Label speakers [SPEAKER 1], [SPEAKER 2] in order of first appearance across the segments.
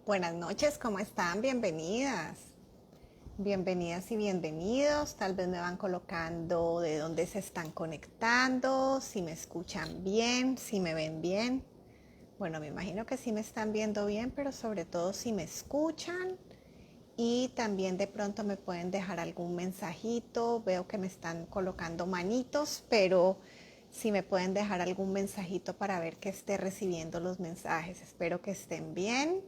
[SPEAKER 1] Buenas noches, ¿cómo están? Bienvenidas. Bienvenidas y bienvenidos. Tal vez me van colocando de dónde se están conectando, si me escuchan bien, si me ven bien. Bueno, me imagino que sí me están viendo bien, pero sobre todo si me escuchan. Y también de pronto me pueden dejar algún mensajito. Veo que me están colocando manitos, pero si me pueden dejar algún mensajito para ver que esté recibiendo los mensajes. Espero que estén bien.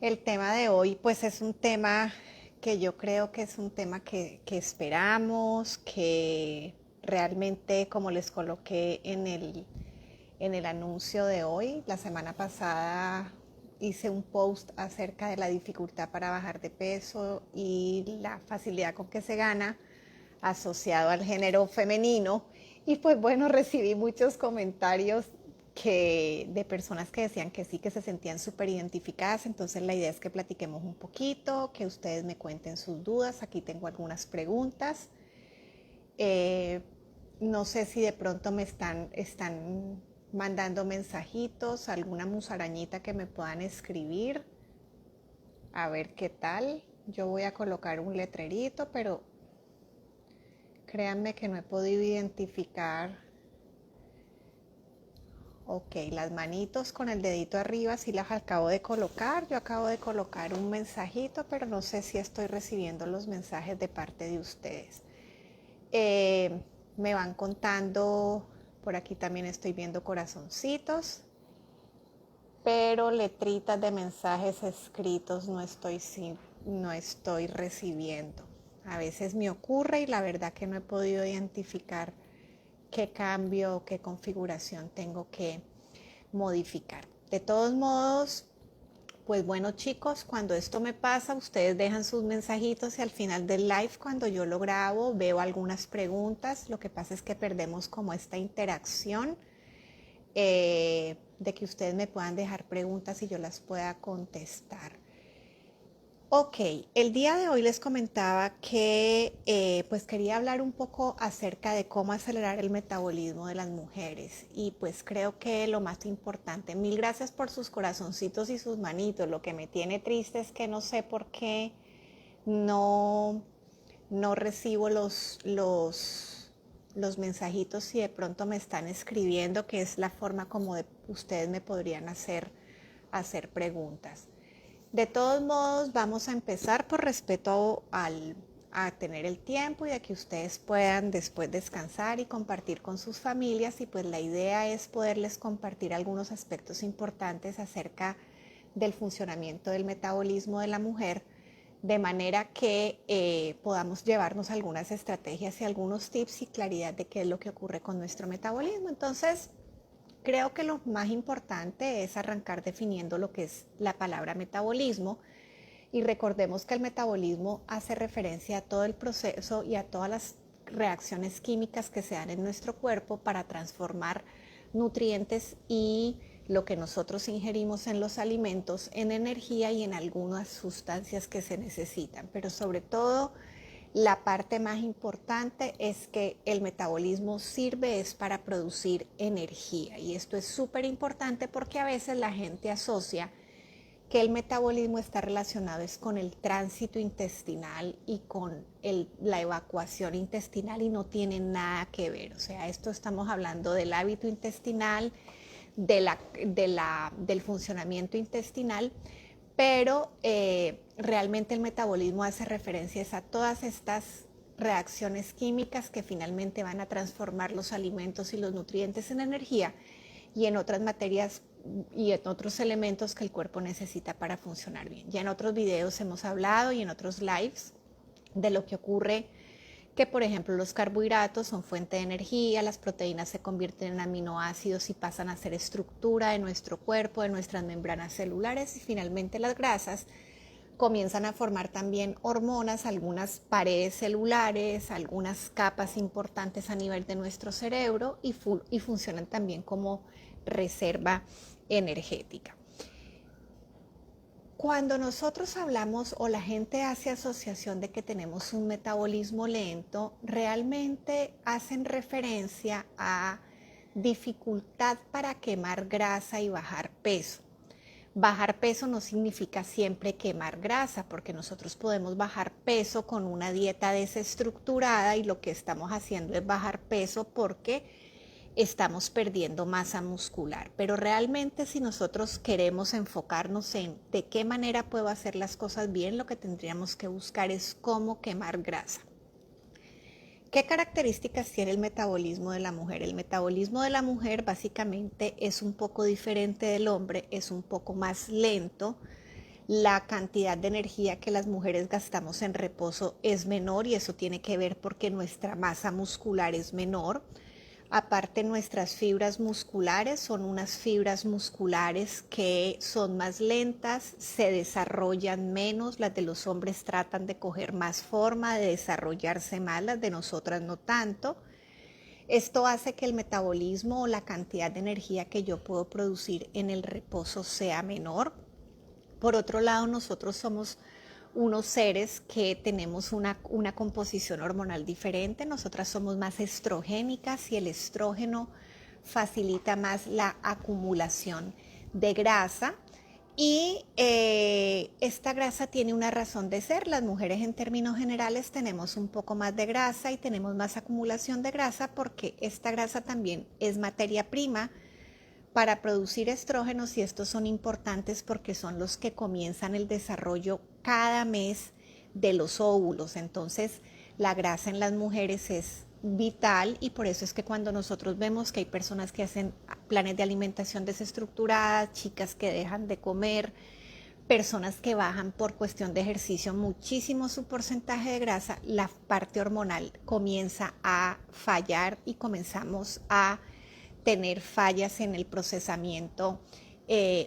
[SPEAKER 1] El tema de hoy pues es un tema que yo creo que es un tema que esperamos, que realmente como les coloqué en el anuncio de hoy, la semana pasada hice un post acerca de la dificultad para bajar de peso y la facilidad con que se gana asociado al género femenino. Y pues bueno, recibí muchos comentarios de personas que decían que sí, que se sentían súper identificadas. Entonces la idea es que platiquemos un poquito, que ustedes me cuenten sus dudas. Aquí tengo algunas preguntas. Eh, no sé si de pronto me están mandando mensajitos, alguna musarañita que me puedan escribir. A ver qué tal. Yo voy a colocar un letrerito, pero créanme que no he podido identificar. Ok, las manitos con el dedito arriba sí las acabo de colocar. Yo acabo de colocar un mensajito, pero no sé si estoy recibiendo los mensajes de parte de ustedes. Me van contando, por aquí también estoy viendo corazoncitos, pero letritas de mensajes escritos no estoy recibiendo. A veces me ocurre y la verdad que no he podido identificar qué cambio, qué configuración tengo que modificar. De todos modos, pues bueno chicos, cuando esto me pasa, ustedes dejan sus mensajitos y al final del live, cuando yo lo grabo, veo algunas preguntas. Lo que pasa es que perdemos como esta interacción de que ustedes me puedan dejar preguntas y yo las pueda contestar. Ok, el día de hoy les comentaba que pues quería hablar un poco acerca de cómo acelerar el metabolismo de las mujeres y pues creo que lo más importante, mil gracias por sus corazoncitos y sus manitos. Lo que me tiene triste es que no sé por qué no, no recibo los mensajitos si de pronto me están escribiendo, que es la forma como ustedes me podrían hacer preguntas. De todos modos, vamos a empezar por respeto a tener el tiempo y a que ustedes puedan después descansar y compartir con sus familias. Y pues la idea es poderles compartir algunos aspectos importantes acerca del funcionamiento del metabolismo de la mujer, de manera que podamos llevarnos algunas estrategias y algunos tips y claridad de qué es lo que ocurre con nuestro metabolismo. Entonces, creo que lo más importante es arrancar definiendo lo que es la palabra metabolismo y recordemos que el metabolismo hace referencia a todo el proceso y a todas las reacciones químicas que se dan en nuestro cuerpo para transformar nutrientes y lo que nosotros ingerimos en los alimentos en energía y en algunas sustancias que se necesitan, pero sobre todo la parte más importante es que el metabolismo sirve es para producir energía y esto es súper importante porque a veces la gente asocia que el metabolismo está relacionado es con el tránsito intestinal y con la evacuación intestinal y no tiene nada que ver. O sea, esto estamos hablando del hábito intestinal, del funcionamiento intestinal, pero realmente el metabolismo hace referencia a todas estas reacciones químicas que finalmente van a transformar los alimentos y los nutrientes en energía y en otras materias y en otros elementos que el cuerpo necesita para funcionar bien. Ya en otros videos hemos hablado y en otros lives de lo que ocurre que, por ejemplo, los carbohidratos son fuente de energía, las proteínas se convierten en aminoácidos y pasan a ser estructura de nuestro cuerpo, de nuestras membranas celulares y finalmente las grasas comienzan a formar también hormonas, algunas paredes celulares, algunas capas importantes a nivel de nuestro cerebro y funcionan también como reserva energética. Cuando nosotros hablamos o la gente hace asociación de que tenemos un metabolismo lento, realmente hacen referencia a dificultad para quemar grasa y bajar peso. Bajar peso no significa siempre quemar grasa, porque nosotros podemos bajar peso con una dieta desestructurada y lo que estamos haciendo es bajar peso porque estamos perdiendo masa muscular. Pero realmente si nosotros queremos enfocarnos en de qué manera puedo hacer las cosas bien, lo que tendríamos que buscar es cómo quemar grasa. ¿Qué características tiene el metabolismo de la mujer? El metabolismo de la mujer básicamente es un poco diferente del hombre, es un poco más lento. La cantidad de energía que las mujeres gastamos en reposo es menor y eso tiene que ver porque nuestra masa muscular es menor. Aparte, nuestras fibras musculares son unas fibras musculares que son más lentas, se desarrollan menos, las de los hombres tratan de coger más forma, de desarrollarse más, las de nosotras no tanto. Esto hace que el metabolismo o la cantidad de energía que yo puedo producir en el reposo sea menor. Por otro lado, nosotros somos unos seres que tenemos una composición hormonal diferente. Nosotras somos más estrogénicas y el estrógeno facilita más la acumulación de grasa. Y esta grasa tiene una razón de ser. Las mujeres en términos generales tenemos un poco más de grasa y tenemos más acumulación de grasa porque esta grasa también es materia prima para producir estrógenos y estos son importantes porque son los que comienzan el desarrollo cada mes de los óvulos. Entonces, la grasa en las mujeres es vital y por eso es que cuando nosotros vemos que hay personas que hacen planes de alimentación desestructurada, chicas que dejan de comer, personas que bajan por cuestión de ejercicio muchísimo su porcentaje de grasa, la parte hormonal comienza a fallar y comenzamos a tener fallas en el procesamiento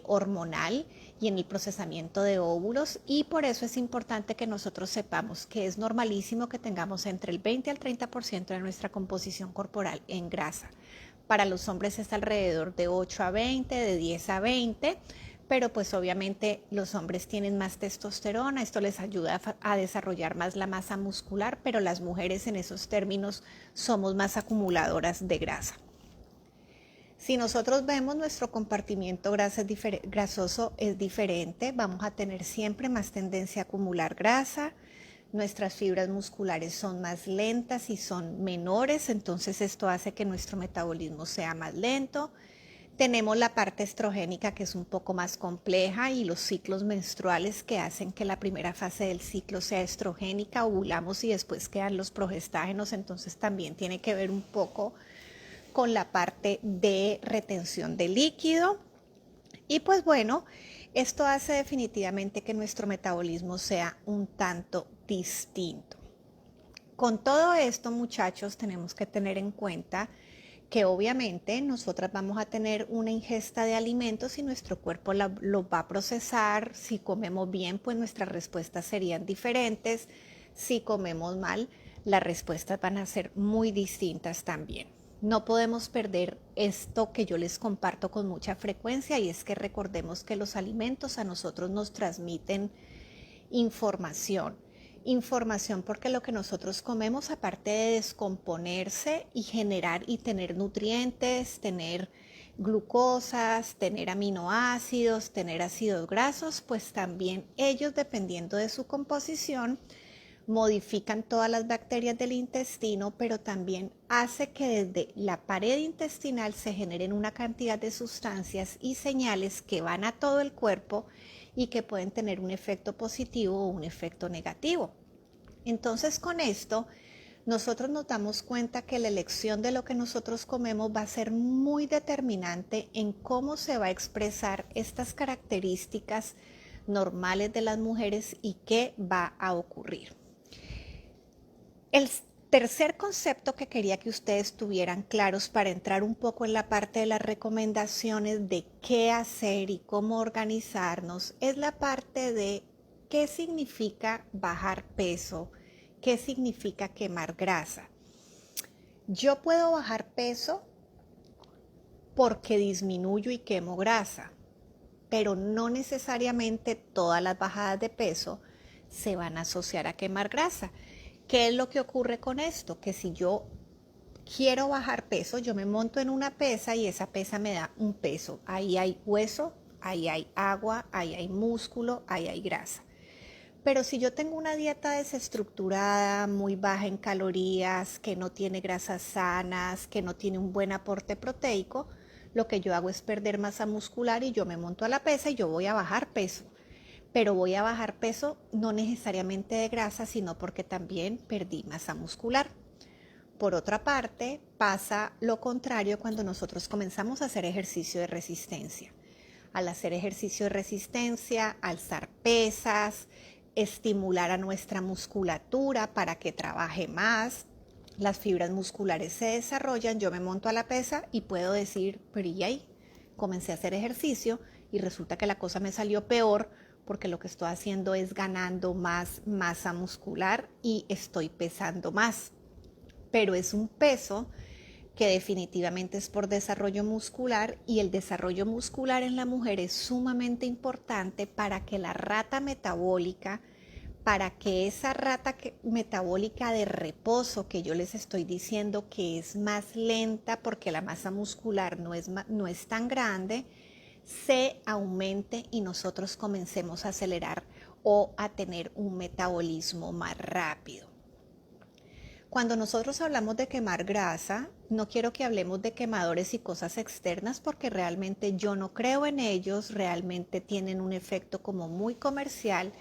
[SPEAKER 1] hormonal y en el procesamiento de óvulos y por eso es importante que nosotros sepamos que es normalísimo que tengamos entre el 20 al 30% de nuestra composición corporal en grasa. Para los hombres es alrededor de 8 a 20, de 10 a 20, pero pues obviamente los hombres tienen más testosterona, esto les ayuda a desarrollar más la masa muscular, pero las mujeres en esos términos somos más acumuladoras de grasa. Si nosotros vemos nuestro compartimiento grasoso es diferente, vamos a tener siempre más tendencia a acumular grasa, nuestras fibras musculares son más lentas y son menores, entonces esto hace que nuestro metabolismo sea más lento. Tenemos la parte estrogénica que es un poco más compleja y los ciclos menstruales que hacen que la primera fase del ciclo sea estrogénica, ovulamos y después quedan los progestágenos, entonces también tiene que ver un poco con la parte de retención de líquido. Y pues bueno, esto hace definitivamente que nuestro metabolismo sea un tanto distinto. Con todo esto, muchachos, tenemos que tener en cuenta que obviamente nosotras vamos a tener una ingesta de alimentos y nuestro cuerpo lo va a procesar. Si comemos bien, pues nuestras respuestas serían diferentes. Si comemos mal, las respuestas van a ser muy distintas también. No podemos perder esto que yo les comparto con mucha frecuencia y es que recordemos que los alimentos a nosotros nos transmiten información. Información porque lo que nosotros comemos, aparte de descomponerse y generar y tener nutrientes, tener glucosas, tener aminoácidos, tener ácidos grasos, pues también ellos, dependiendo de su composición, modifican todas las bacterias del intestino, pero también hace que desde la pared intestinal se generen una cantidad de sustancias y señales que van a todo el cuerpo y que pueden tener un efecto positivo o un efecto negativo. Entonces, con esto, nosotros nos damos cuenta que la elección de lo que nosotros comemos va a ser muy determinante en cómo se va a expresar estas características normales de las mujeres y qué va a ocurrir. El tercer concepto que quería que ustedes tuvieran claros para entrar un poco en la parte de las recomendaciones de qué hacer y cómo organizarnos es la parte de qué significa bajar peso, qué significa quemar grasa. Yo puedo bajar peso porque disminuyo y quemo grasa, pero no necesariamente todas las bajadas de peso se van a asociar a quemar grasa. ¿Qué es lo que ocurre con esto? Que si yo quiero bajar peso, yo me monto en una pesa y esa pesa me da un peso. Ahí hay hueso, ahí hay agua, ahí hay músculo, ahí hay grasa. Pero si yo tengo una dieta desestructurada, muy baja en calorías, que no tiene grasas sanas, que no tiene un buen aporte proteico, lo que yo hago es perder masa muscular y yo me monto a la pesa y yo voy a bajar peso. Pero voy a bajar peso no necesariamente de grasa, sino porque también perdí masa muscular. Por otra parte, pasa lo contrario cuando nosotros comenzamos a hacer ejercicio de resistencia. Al hacer ejercicio de resistencia, alzar pesas, estimular a nuestra musculatura para que trabaje más, las fibras musculares se desarrollan, yo me monto a la pesa y puedo decir, pero ¿y ahí? Comencé a hacer ejercicio y resulta que la cosa me salió peor porque lo que estoy haciendo es ganando más masa muscular y estoy pesando más. Pero es un peso que definitivamente es por desarrollo muscular, y el desarrollo muscular en la mujer es sumamente importante para que la rata metabólica, para que esa rata metabólica de reposo que yo les estoy diciendo que es más lenta porque la masa muscular no es tan grande, se aumente y nosotros comencemos a acelerar o a tener un metabolismo más rápido. Cuando nosotros hablamos de quemar grasa, no quiero que hablemos de quemadores y cosas externas porque realmente yo no creo en ellos, realmente tienen un efecto como muy comercial,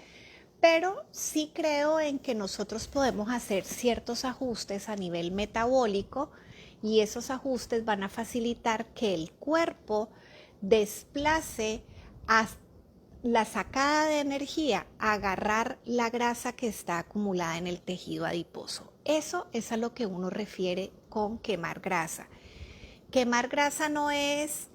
[SPEAKER 1] pero sí creo en que nosotros podemos hacer ciertos ajustes a nivel metabólico y esos ajustes van a facilitar que el cuerpo desplace a la sacada de energía, agarrar la grasa que está acumulada en el tejido adiposo. Eso es a lo que uno refiere con quemar grasa. Quemar grasa no es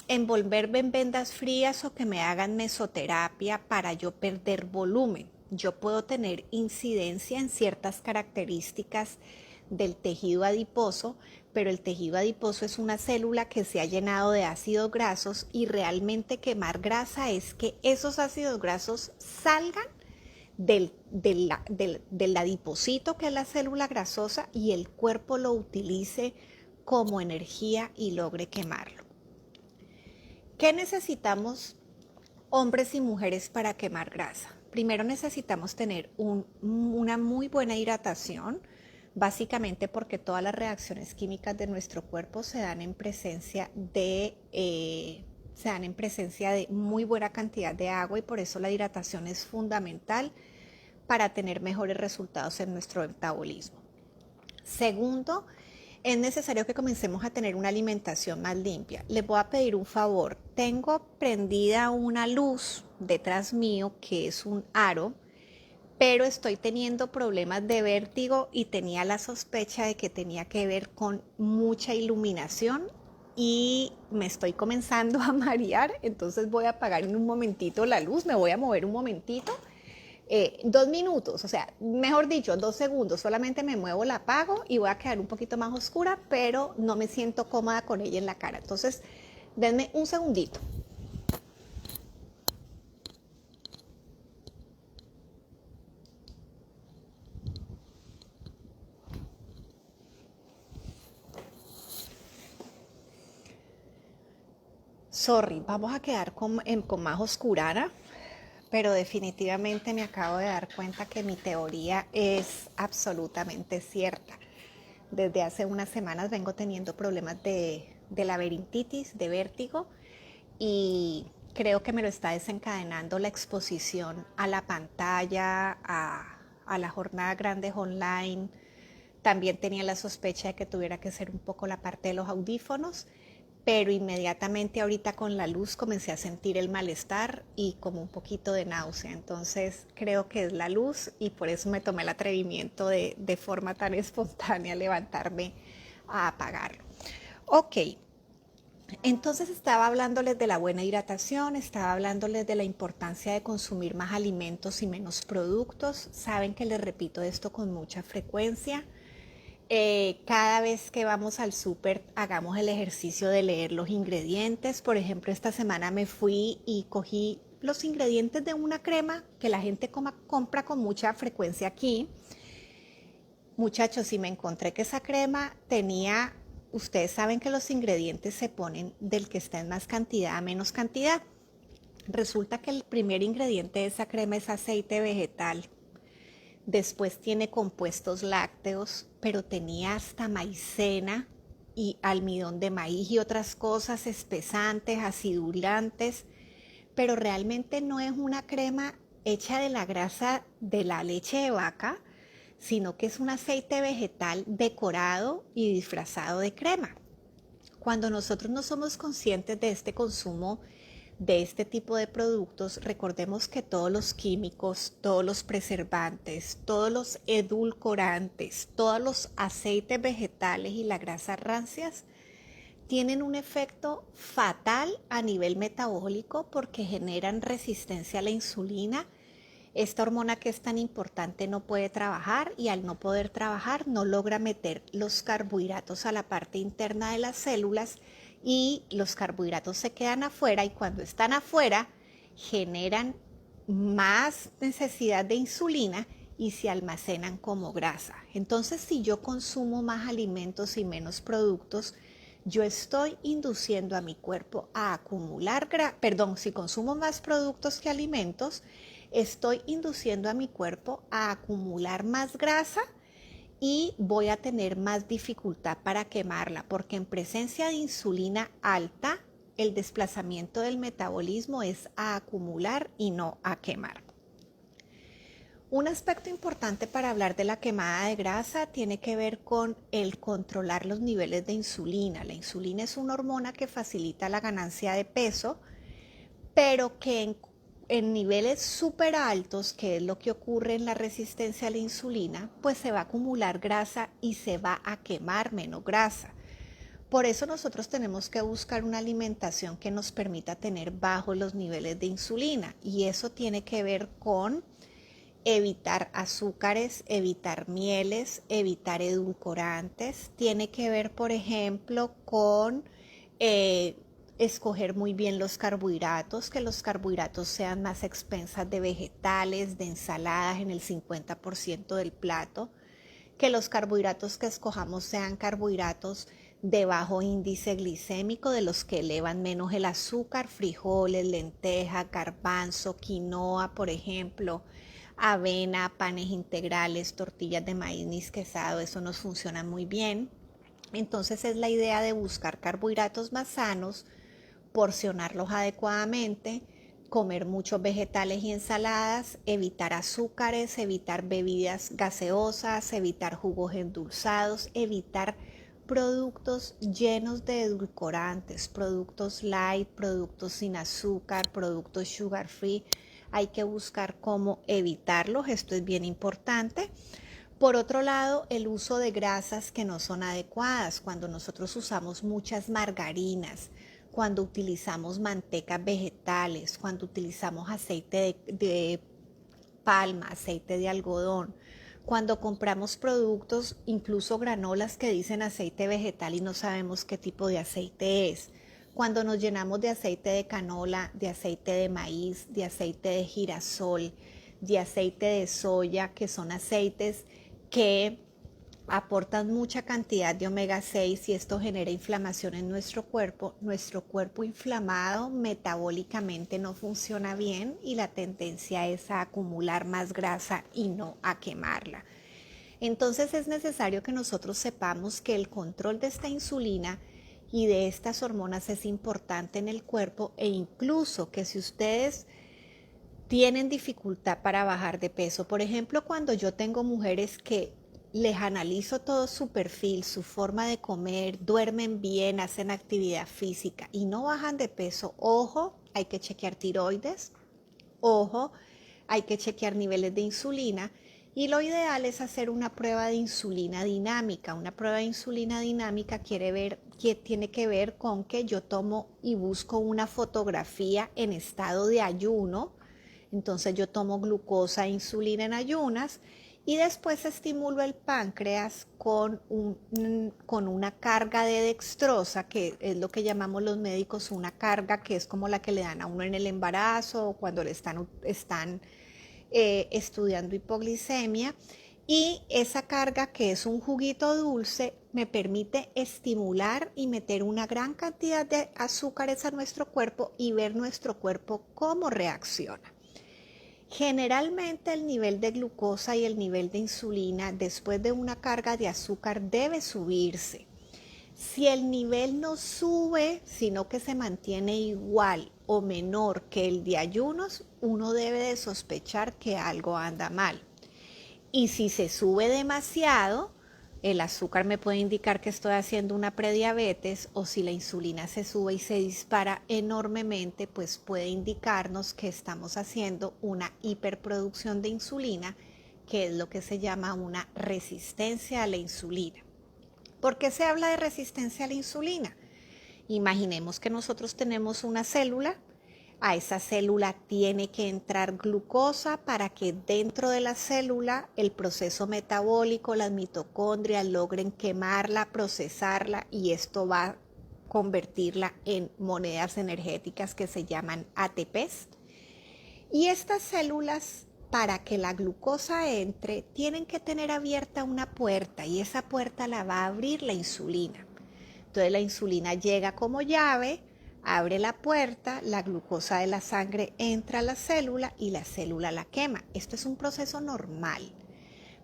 [SPEAKER 1] envolverme en vendas frías o que me hagan mesoterapia para yo perder volumen. Yo puedo tener incidencia en ciertas características del tejido adiposo, pero el tejido adiposo es una célula que se ha llenado de ácidos grasos y realmente quemar grasa es que esos ácidos grasos salgan del adiposito, que es la célula grasosa, y el cuerpo lo utilice como energía y logre quemarlo. ¿Qué necesitamos hombres y mujeres para quemar grasa? Primero necesitamos tener una muy buena hidratación, básicamente porque todas las reacciones químicas de nuestro cuerpo se dan en presencia de muy buena cantidad de agua, y por eso la hidratación es fundamental para tener mejores resultados en nuestro metabolismo. Segundo, es necesario que comencemos a tener una alimentación más limpia. Les voy a pedir un favor. Tengo prendida una luz detrás mío que es un aro, pero estoy teniendo problemas de vértigo y tenía la sospecha de que tenía que ver con mucha iluminación y me estoy comenzando a marear, entonces voy a apagar en un momentito la luz, me voy a mover un momentito. 2 minutos, o sea, mejor dicho, 2 segundos, solamente me muevo, la apago y voy a quedar un poquito más oscura, pero no me siento cómoda con ella en la cara. Entonces, denme un segundito. Sorry, vamos a quedar con más oscurana, pero definitivamente me acabo de dar cuenta que mi teoría es absolutamente cierta. Desde hace unas semanas vengo teniendo problemas de laberintitis, de vértigo, y creo que me lo está desencadenando la exposición a la pantalla, a la jornada grandes online. También tenía la sospecha de que tuviera que ser un poco la parte de los audífonos, pero inmediatamente ahorita con la luz comencé a sentir el malestar y como un poquito de náusea. Entonces creo que es la luz y por eso me tomé el atrevimiento de forma tan espontánea levantarme a apagarlo. Ok, entonces estaba hablándoles de la buena hidratación, estaba hablándoles de la importancia de consumir más alimentos y menos productos. Saben que les repito esto con mucha frecuencia. Cada vez que vamos al súper, hagamos el ejercicio de leer los ingredientes. Por ejemplo, esta semana me fui y cogí los ingredientes de una crema que la gente compra con mucha frecuencia aquí. Muchachos, y me encontré que esa crema tenía, ustedes saben que los ingredientes se ponen del que está en más cantidad a menos cantidad. Resulta que el primer ingrediente de esa crema es aceite vegetal. Después tiene compuestos lácteos, pero tenía hasta maicena y almidón de maíz y otras cosas espesantes, acidulantes, pero realmente no es una crema hecha de la grasa de la leche de vaca, sino que es un aceite vegetal decorado y disfrazado de crema. Cuando nosotros no somos conscientes de este consumo de este tipo de productos, recordemos que todos los químicos, todos los preservantes, todos los edulcorantes, todos los aceites vegetales y las grasas rancias tienen un efecto fatal a nivel metabólico porque generan resistencia a la insulina. Esta hormona que es tan importante no puede trabajar y al no poder trabajar no logra meter los carbohidratos a la parte interna de las células y los carbohidratos se quedan afuera y cuando están afuera generan más necesidad de insulina y se almacenan como grasa. Entonces, si yo consumo más alimentos y menos productos, yo estoy induciendo a mi cuerpo a acumular si consumo más productos que alimentos, estoy induciendo a mi cuerpo a acumular más grasa y voy a tener más dificultad para quemarla, porque en presencia de insulina alta, el desplazamiento del metabolismo es a acumular y no a quemar. Un aspecto importante para hablar de la quemada de grasa tiene que ver con el controlar los niveles de insulina. La insulina es una hormona que facilita la ganancia de peso, pero que en niveles súper altos, que es lo que ocurre en la resistencia a la insulina, pues se va a acumular grasa y se va a quemar menos grasa. Por eso nosotros tenemos que buscar una alimentación que nos permita tener bajos los niveles de insulina y eso tiene que ver con evitar azúcares, evitar mieles, evitar edulcorantes. Tiene que ver, por ejemplo, con escoger muy bien los carbohidratos, que los carbohidratos sean más expensas de vegetales, de ensaladas en el 50% del plato, que los carbohidratos que escojamos sean carbohidratos de bajo índice glicémico, de los que elevan menos el azúcar, frijoles, lenteja, garbanzo, quinoa, por ejemplo, avena, panes integrales, tortillas de maíz nisquezado, eso nos funciona muy bien. Entonces es la idea de buscar carbohidratos más sanos, porcionarlos adecuadamente, comer muchos vegetales y ensaladas, evitar azúcares, evitar bebidas gaseosas, evitar jugos endulzados, evitar productos llenos de edulcorantes, productos light, productos sin azúcar, productos sugar free. Hay que buscar cómo evitarlos, esto es bien importante. Por otro lado, el uso de grasas que no son adecuadas, cuando nosotros usamos muchas margarinas, cuando utilizamos mantecas vegetales, cuando utilizamos aceite de palma, aceite de algodón, cuando compramos productos, incluso granolas que dicen aceite vegetal y no sabemos qué tipo de aceite es, cuando nos llenamos de aceite de canola, de aceite de maíz, de aceite de girasol, de aceite de soya, que son aceites que aportan mucha cantidad de omega 6 y esto genera inflamación en nuestro cuerpo inflamado metabólicamente no funciona bien y la tendencia es a acumular más grasa y no a quemarla. Entonces es necesario que nosotros sepamos que el control de esta insulina y de estas hormonas es importante en el cuerpo e incluso que si ustedes tienen dificultad para bajar de peso, por ejemplo, cuando yo tengo mujeres que les analizo todo su perfil, su forma de comer, duermen bien, hacen actividad física y no bajan de peso, ojo, hay que chequear tiroides, ojo, hay que chequear niveles de insulina y lo ideal es hacer una prueba de insulina dinámica. Una prueba de insulina dinámica tiene que ver con que yo tomo y busco una fotografía en estado de ayuno. Entonces yo tomo glucosa e insulina en ayunas y después estimulo el páncreas con una carga de dextrosa, que es lo que llamamos los médicos una carga que es como la que le dan a uno en el embarazo o cuando le están estudiando hipoglicemia. Y esa carga, que es un juguito dulce, me permite estimular y meter una gran cantidad de azúcares a nuestro cuerpo y ver nuestro cuerpo cómo reacciona. Generalmente el nivel de glucosa y el nivel de insulina después de una carga de azúcar debe subirse. Si el nivel no sube, sino que se mantiene igual o menor que el de ayunos, uno debe de sospechar que algo anda mal. Y si se sube demasiado, el azúcar me puede indicar que estoy haciendo una prediabetes, o si la insulina se sube y se dispara enormemente, pues puede indicarnos que estamos haciendo una hiperproducción de insulina, que es lo que se llama una resistencia a la insulina. ¿Por qué se habla de resistencia a la insulina? Imaginemos que nosotros tenemos una célula. A esa célula tiene que entrar glucosa para que dentro de la célula el proceso metabólico, las mitocondrias logren quemarla, procesarla, y esto va a convertirla en monedas energéticas que se llaman ATPs. Y estas células, para que la glucosa entre, tienen que tener abierta una puerta, y esa puerta la va a abrir la insulina. Entonces la insulina llega como llave, abre la puerta, la glucosa de la sangre entra a la célula y la célula la quema. Esto es un proceso normal.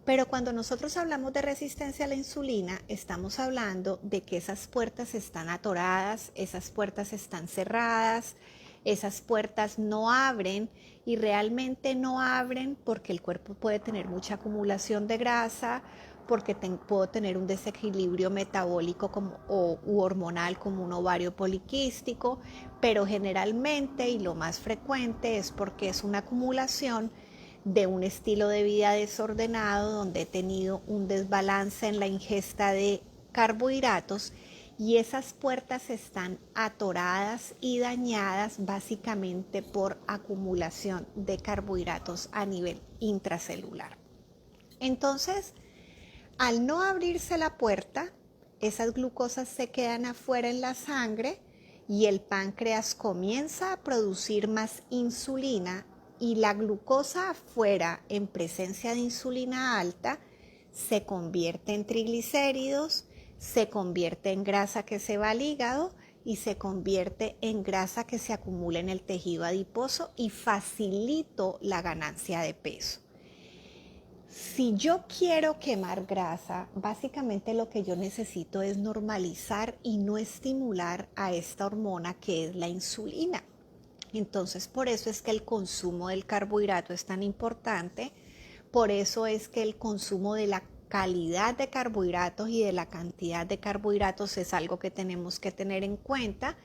[SPEAKER 1] Pero cuando nosotros hablamos de resistencia a la insulina, estamos hablando de que esas puertas están atoradas, esas puertas están cerradas, esas puertas no abren, y realmente no abren porque el cuerpo puede tener mucha acumulación de grasa, porque puedo tener un desequilibrio metabólico u hormonal como un ovario poliquístico, pero generalmente y lo más frecuente es porque es una acumulación de un estilo de vida desordenado, donde he tenido un desbalance en la ingesta de carbohidratos, y esas puertas están atoradas y dañadas básicamente por acumulación de carbohidratos a nivel intracelular. Entonces, al no abrirse la puerta, esas glucosas se quedan afuera en la sangre, y el páncreas comienza a producir más insulina, y la glucosa afuera, en presencia de insulina alta, se convierte en triglicéridos, se convierte en grasa que se va al hígado y se convierte en grasa que se acumula en el tejido adiposo, y facilito la ganancia de peso. Si yo quiero quemar grasa, básicamente lo que yo necesito es normalizar y no estimular a esta hormona que es la insulina. Entonces, por eso es que el consumo del carbohidrato es tan importante, por eso es que el consumo de la calidad de carbohidratos y de la cantidad de carbohidratos es algo que tenemos que tener en cuenta.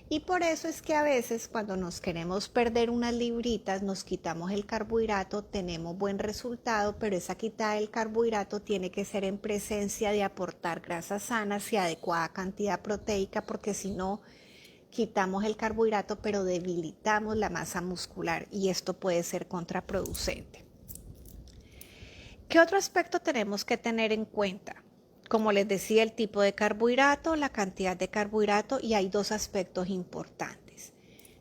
[SPEAKER 1] Y por eso es que a veces cuando nos queremos perder unas libritas, nos quitamos el carbohidrato, tenemos buen resultado, pero esa quitada del carbohidrato tiene que ser en presencia de aportar grasas sanas y adecuada cantidad proteica, porque si no, quitamos el carbohidrato pero debilitamos la masa muscular, y esto puede ser contraproducente. ¿Qué otro aspecto tenemos que tener en cuenta? Como les decía, el tipo de carbohidrato, la cantidad de carbohidrato, y hay dos aspectos importantes.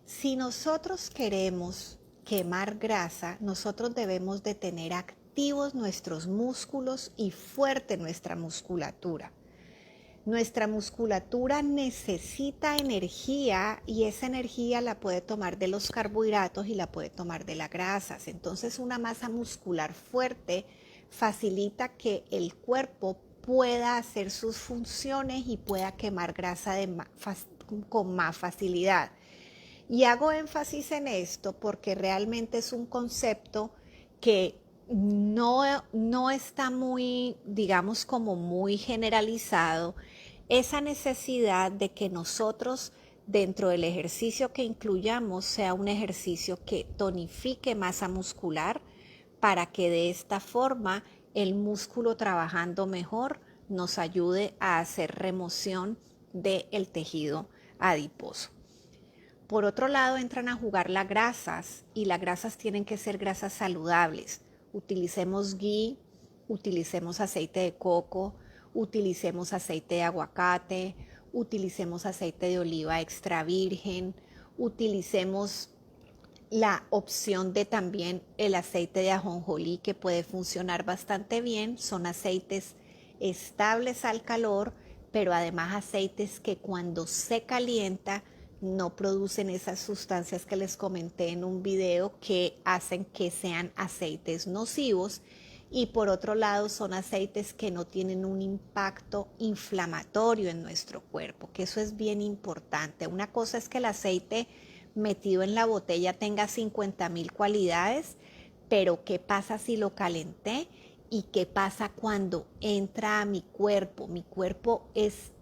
[SPEAKER 1] Si nosotros queremos quemar grasa, nosotros debemos de tener activos nuestros músculos y fuerte nuestra musculatura. Nuestra musculatura necesita energía, y esa energía la puede tomar de los carbohidratos y la puede tomar de las grasas. Entonces, una masa muscular fuerte facilita que el cuerpo pueda hacer sus funciones y pueda quemar grasa con más facilidad. Y hago énfasis en esto porque realmente es un concepto que no está muy, digamos, como muy generalizado, esa necesidad de que nosotros, dentro del ejercicio que incluyamos, sea un ejercicio que tonifique masa muscular, para que de esta forma el músculo, trabajando mejor, nos ayude a hacer remoción del tejido adiposo. Por otro lado, entran a jugar las grasas, y las grasas tienen que ser grasas saludables. Utilicemos ghee, utilicemos aceite de coco, utilicemos aceite de aguacate, utilicemos aceite de oliva extra virgen, utilicemos la opción de también el aceite de ajonjolí, que puede funcionar bastante bien. Son aceites estables al calor, pero además aceites que cuando se calienta no producen esas sustancias que les comenté en un video que hacen que sean aceites nocivos. Y por otro lado son aceites que no tienen un impacto inflamatorio en nuestro cuerpo, que eso es bien importante. Una cosa es que el aceite metido en la botella tenga 50.000 cualidades, pero ¿qué pasa si lo calenté? ¿Y qué pasa cuando entra a mi cuerpo? Mi cuerpo es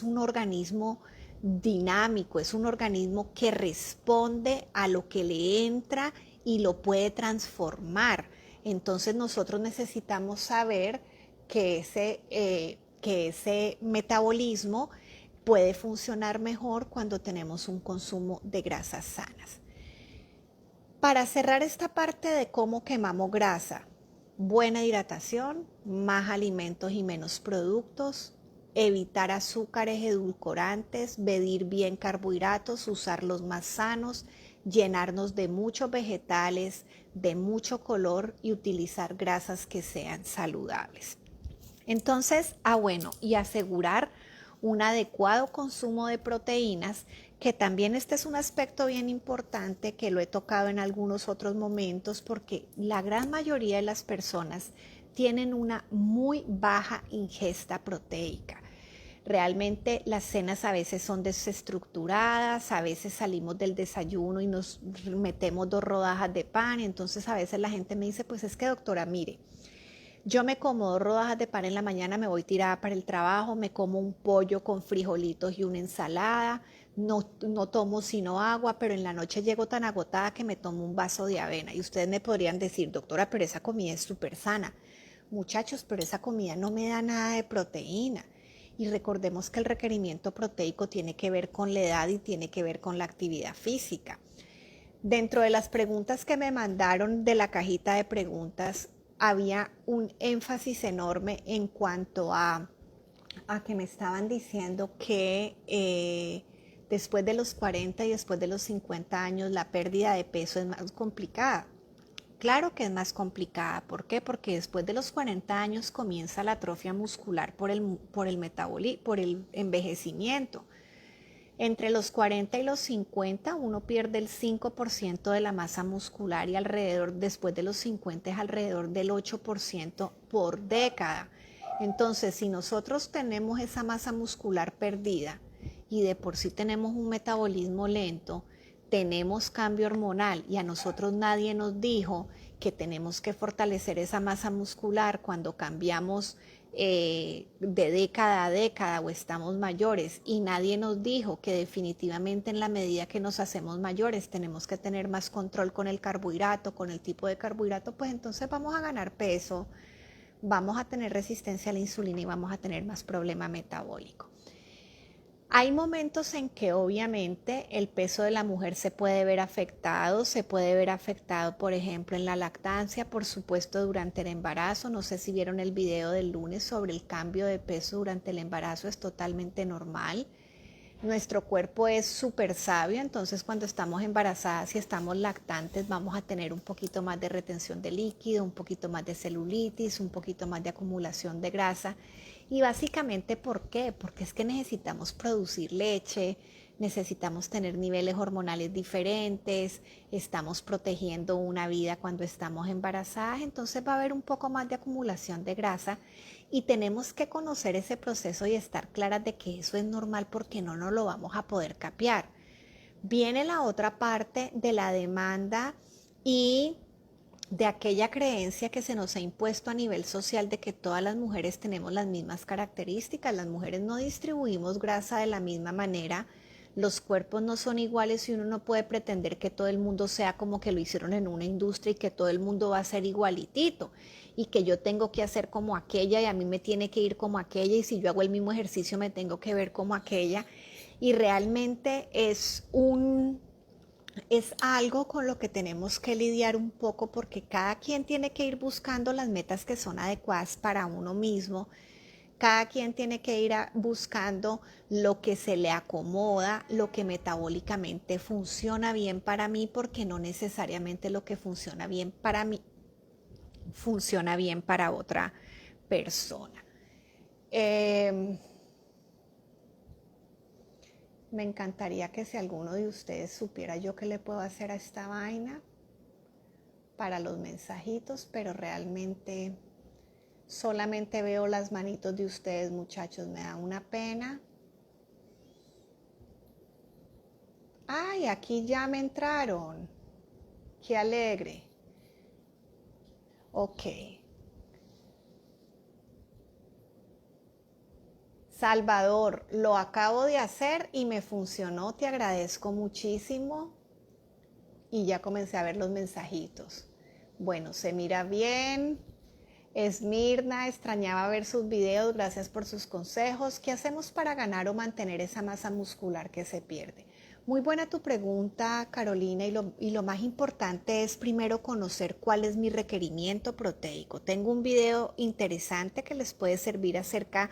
[SPEAKER 1] un organismo dinámico, es un organismo que responde a lo que le entra y lo puede transformar. Entonces nosotros necesitamos saber que ese metabolismo puede funcionar mejor cuando tenemos un consumo de grasas sanas. Para cerrar esta parte de cómo quemamos grasa, buena hidratación, más alimentos y menos productos, evitar azúcares, edulcorantes, medir bien carbohidratos, usar los más sanos, llenarnos de muchos vegetales, de mucho color y utilizar grasas que sean saludables. Entonces, bueno, y asegurar un adecuado consumo de proteínas, que también este es un aspecto bien importante que lo he tocado en algunos otros momentos, porque la gran mayoría de las personas tienen una muy baja ingesta proteica. Realmente las cenas a veces son desestructuradas, a veces salimos del desayuno y nos metemos 2 rodajas de pan, y entonces a veces la gente me dice, pues es que doctora, mire, yo me como 2 rodajas de pan en la mañana, me voy tirada para el trabajo, me como un pollo con frijolitos y una ensalada, no tomo sino agua, pero en la noche llego tan agotada que me tomo un vaso de avena. Y ustedes me podrían decir, doctora, pero esa comida es súper sana. Muchachos, pero esa comida no me da nada de proteína. Y recordemos que el requerimiento proteico tiene que ver con la edad y tiene que ver con la actividad física. Dentro de las preguntas que me mandaron de la cajita de preguntas, había un énfasis enorme en cuanto a que me estaban diciendo que después de los 40 y después de los 50 años la pérdida de peso es más complicada. Claro que es más complicada. ¿Por qué? Porque después de los 40 años comienza la atrofia muscular por el envejecimiento. Entre los 40 y los 50 uno pierde el 5% de la masa muscular y después de los 50 es alrededor del 8% por década. Entonces, si nosotros tenemos esa masa muscular perdida y de por sí tenemos un metabolismo lento, tenemos cambio hormonal y a nosotros nadie nos dijo que tenemos que fortalecer esa masa muscular cuando cambiamos de década a década o estamos mayores, y nadie nos dijo que definitivamente en la medida que nos hacemos mayores tenemos que tener más control con el carbohidrato, con el tipo de carbohidrato, pues entonces vamos a ganar peso, vamos a tener resistencia a la insulina y vamos a tener más problema metabólico. Hay momentos en que obviamente el peso de la mujer se puede ver afectado, por ejemplo en la lactancia, por supuesto durante el embarazo. No sé si vieron el video del lunes sobre el cambio de peso durante el embarazo, es totalmente normal. Nuestro cuerpo es súper sabio, entonces cuando estamos embarazadas y estamos lactantes vamos a tener un poquito más de retención de líquido, un poquito más de celulitis, un poquito más de acumulación de grasa. Y básicamente, ¿por qué? Porque es que necesitamos producir leche, necesitamos tener niveles hormonales diferentes, estamos protegiendo una vida cuando estamos embarazadas, entonces va a haber un poco más de acumulación de grasa y tenemos que conocer ese proceso y estar claras de que eso es normal porque no nos lo vamos a poder capear. Viene la otra parte de la demanda y de aquella creencia que se nos ha impuesto a nivel social de que todas las mujeres tenemos las mismas características. Las mujeres no distribuimos grasa de la misma manera, los cuerpos no son iguales y uno no puede pretender que todo el mundo sea como que lo hicieron en una industria y que todo el mundo va a ser igualitito y que yo tengo que hacer como aquella y a mí me tiene que ir como aquella y si yo hago el mismo ejercicio me tengo que ver como aquella. Y realmente es algo con lo que tenemos que lidiar un poco porque cada quien tiene que ir buscando las metas que son adecuadas para uno mismo. Cada quien tiene que ir buscando lo que se le acomoda, lo que metabólicamente funciona bien para mí, porque no necesariamente lo que funciona bien para mí funciona bien para otra persona. Me encantaría que si alguno de ustedes supiera yo qué le puedo hacer a esta vaina para los mensajitos, pero realmente solamente veo las manitos de ustedes, muchachos, me da una pena. Ay, aquí ya me entraron. Qué alegre. Ok. Salvador, lo acabo de hacer y me funcionó, te agradezco muchísimo. Y ya comencé a ver los mensajitos. Bueno, se mira bien. Esmirna, extrañaba ver sus videos, gracias por sus consejos. ¿Qué hacemos para ganar o mantener esa masa muscular que se pierde? Muy buena tu pregunta, Carolina, y lo más importante es primero conocer cuál es mi requerimiento proteico. Tengo un video interesante que les puede servir acerca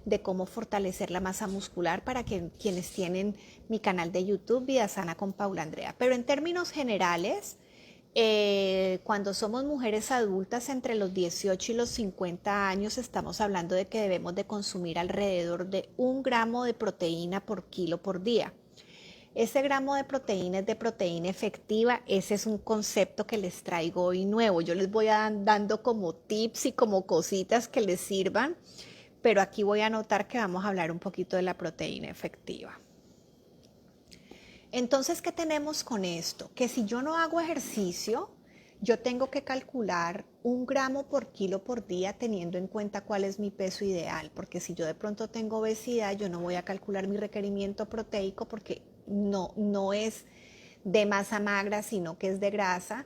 [SPEAKER 1] de cómo fortalecer la masa muscular para quienes tienen mi canal de YouTube Vida Sana con Paula Andrea. Pero en términos generales, cuando somos mujeres adultas entre los 18 y los 50 años, estamos hablando de que debemos de consumir alrededor de 1 gramo de proteína por kilo por día. Ese gramo de proteína es de proteína efectiva. Ese es un concepto que les traigo hoy nuevo. Yo les voy dando como tips y como cositas que les sirvan, pero aquí voy a anotar que vamos a hablar un poquito de la proteína efectiva. Entonces, ¿qué tenemos con esto? Que si yo no hago ejercicio, yo tengo que calcular 1 gramo por kilo por día teniendo en cuenta cuál es mi peso ideal, porque si yo de pronto tengo obesidad, yo no voy a calcular mi requerimiento proteico porque no es de masa magra, sino que es de grasa.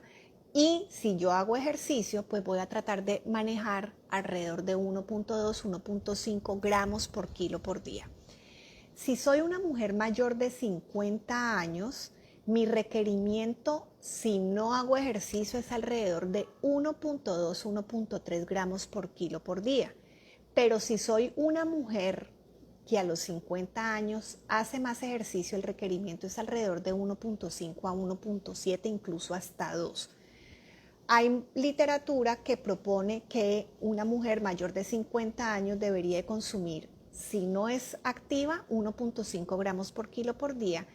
[SPEAKER 1] Y si yo hago ejercicio, pues voy a tratar de manejar alrededor de 1.2, 1.5 gramos por kilo por día. Si soy una mujer mayor de 50 años, mi requerimiento si no hago ejercicio es alrededor de 1.2, 1.3 gramos por kilo por día. Pero si soy una mujer que a los 50 años hace más ejercicio, el requerimiento es alrededor de 1.5 a 1.7, incluso hasta 2. Hay literatura que propone que una mujer mayor de 50 años debería consumir, si no es activa, 1.5 gramos por kilo por día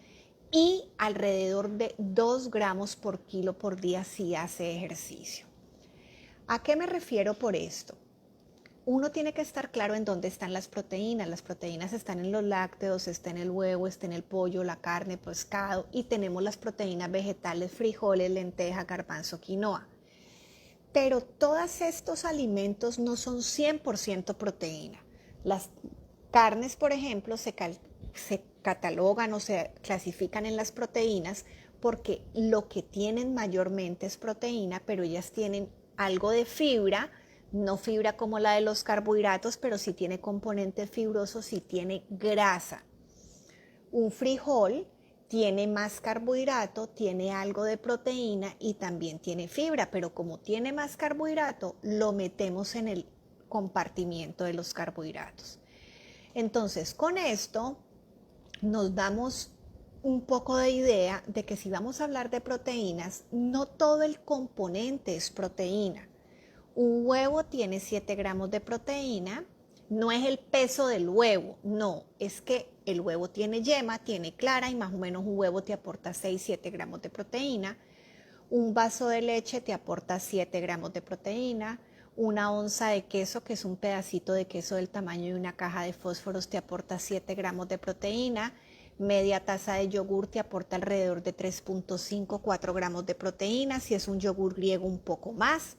[SPEAKER 1] y alrededor de 2 gramos por kilo por día si hace ejercicio. ¿A qué me refiero por esto? Uno tiene que estar claro en dónde están las proteínas. Las proteínas están en los lácteos, está en el huevo, está en el pollo, la carne, pescado, y tenemos las proteínas vegetales, frijoles, lenteja, garbanzo, quinoa. Pero todos estos alimentos no son 100% proteína. Las carnes, por ejemplo, se catalogan o se clasifican en las proteínas porque lo que tienen mayormente es proteína, pero ellas tienen algo de fibra, no fibra como la de los carbohidratos, pero sí tiene componentes fibrosos, sí tiene grasa. Un frijol tiene más carbohidrato, tiene algo de proteína y también tiene fibra, pero como tiene más carbohidrato, lo metemos en el compartimiento de los carbohidratos. Entonces, con esto nos damos un poco de idea de que si vamos a hablar de proteínas, no todo el componente es proteína. Un huevo tiene 7 gramos de proteína, no es el peso del huevo, no, es que el huevo tiene yema, tiene clara y más o menos un huevo te aporta 6-7 gramos de proteína. Un vaso de leche te aporta 7 gramos de proteína. Una onza de queso, que es un pedacito de queso del tamaño de una caja de fósforos, te aporta 7 gramos de proteína. Media taza de yogur te aporta alrededor de 3.5-4 gramos de proteína. Si es un yogur griego, un poco más.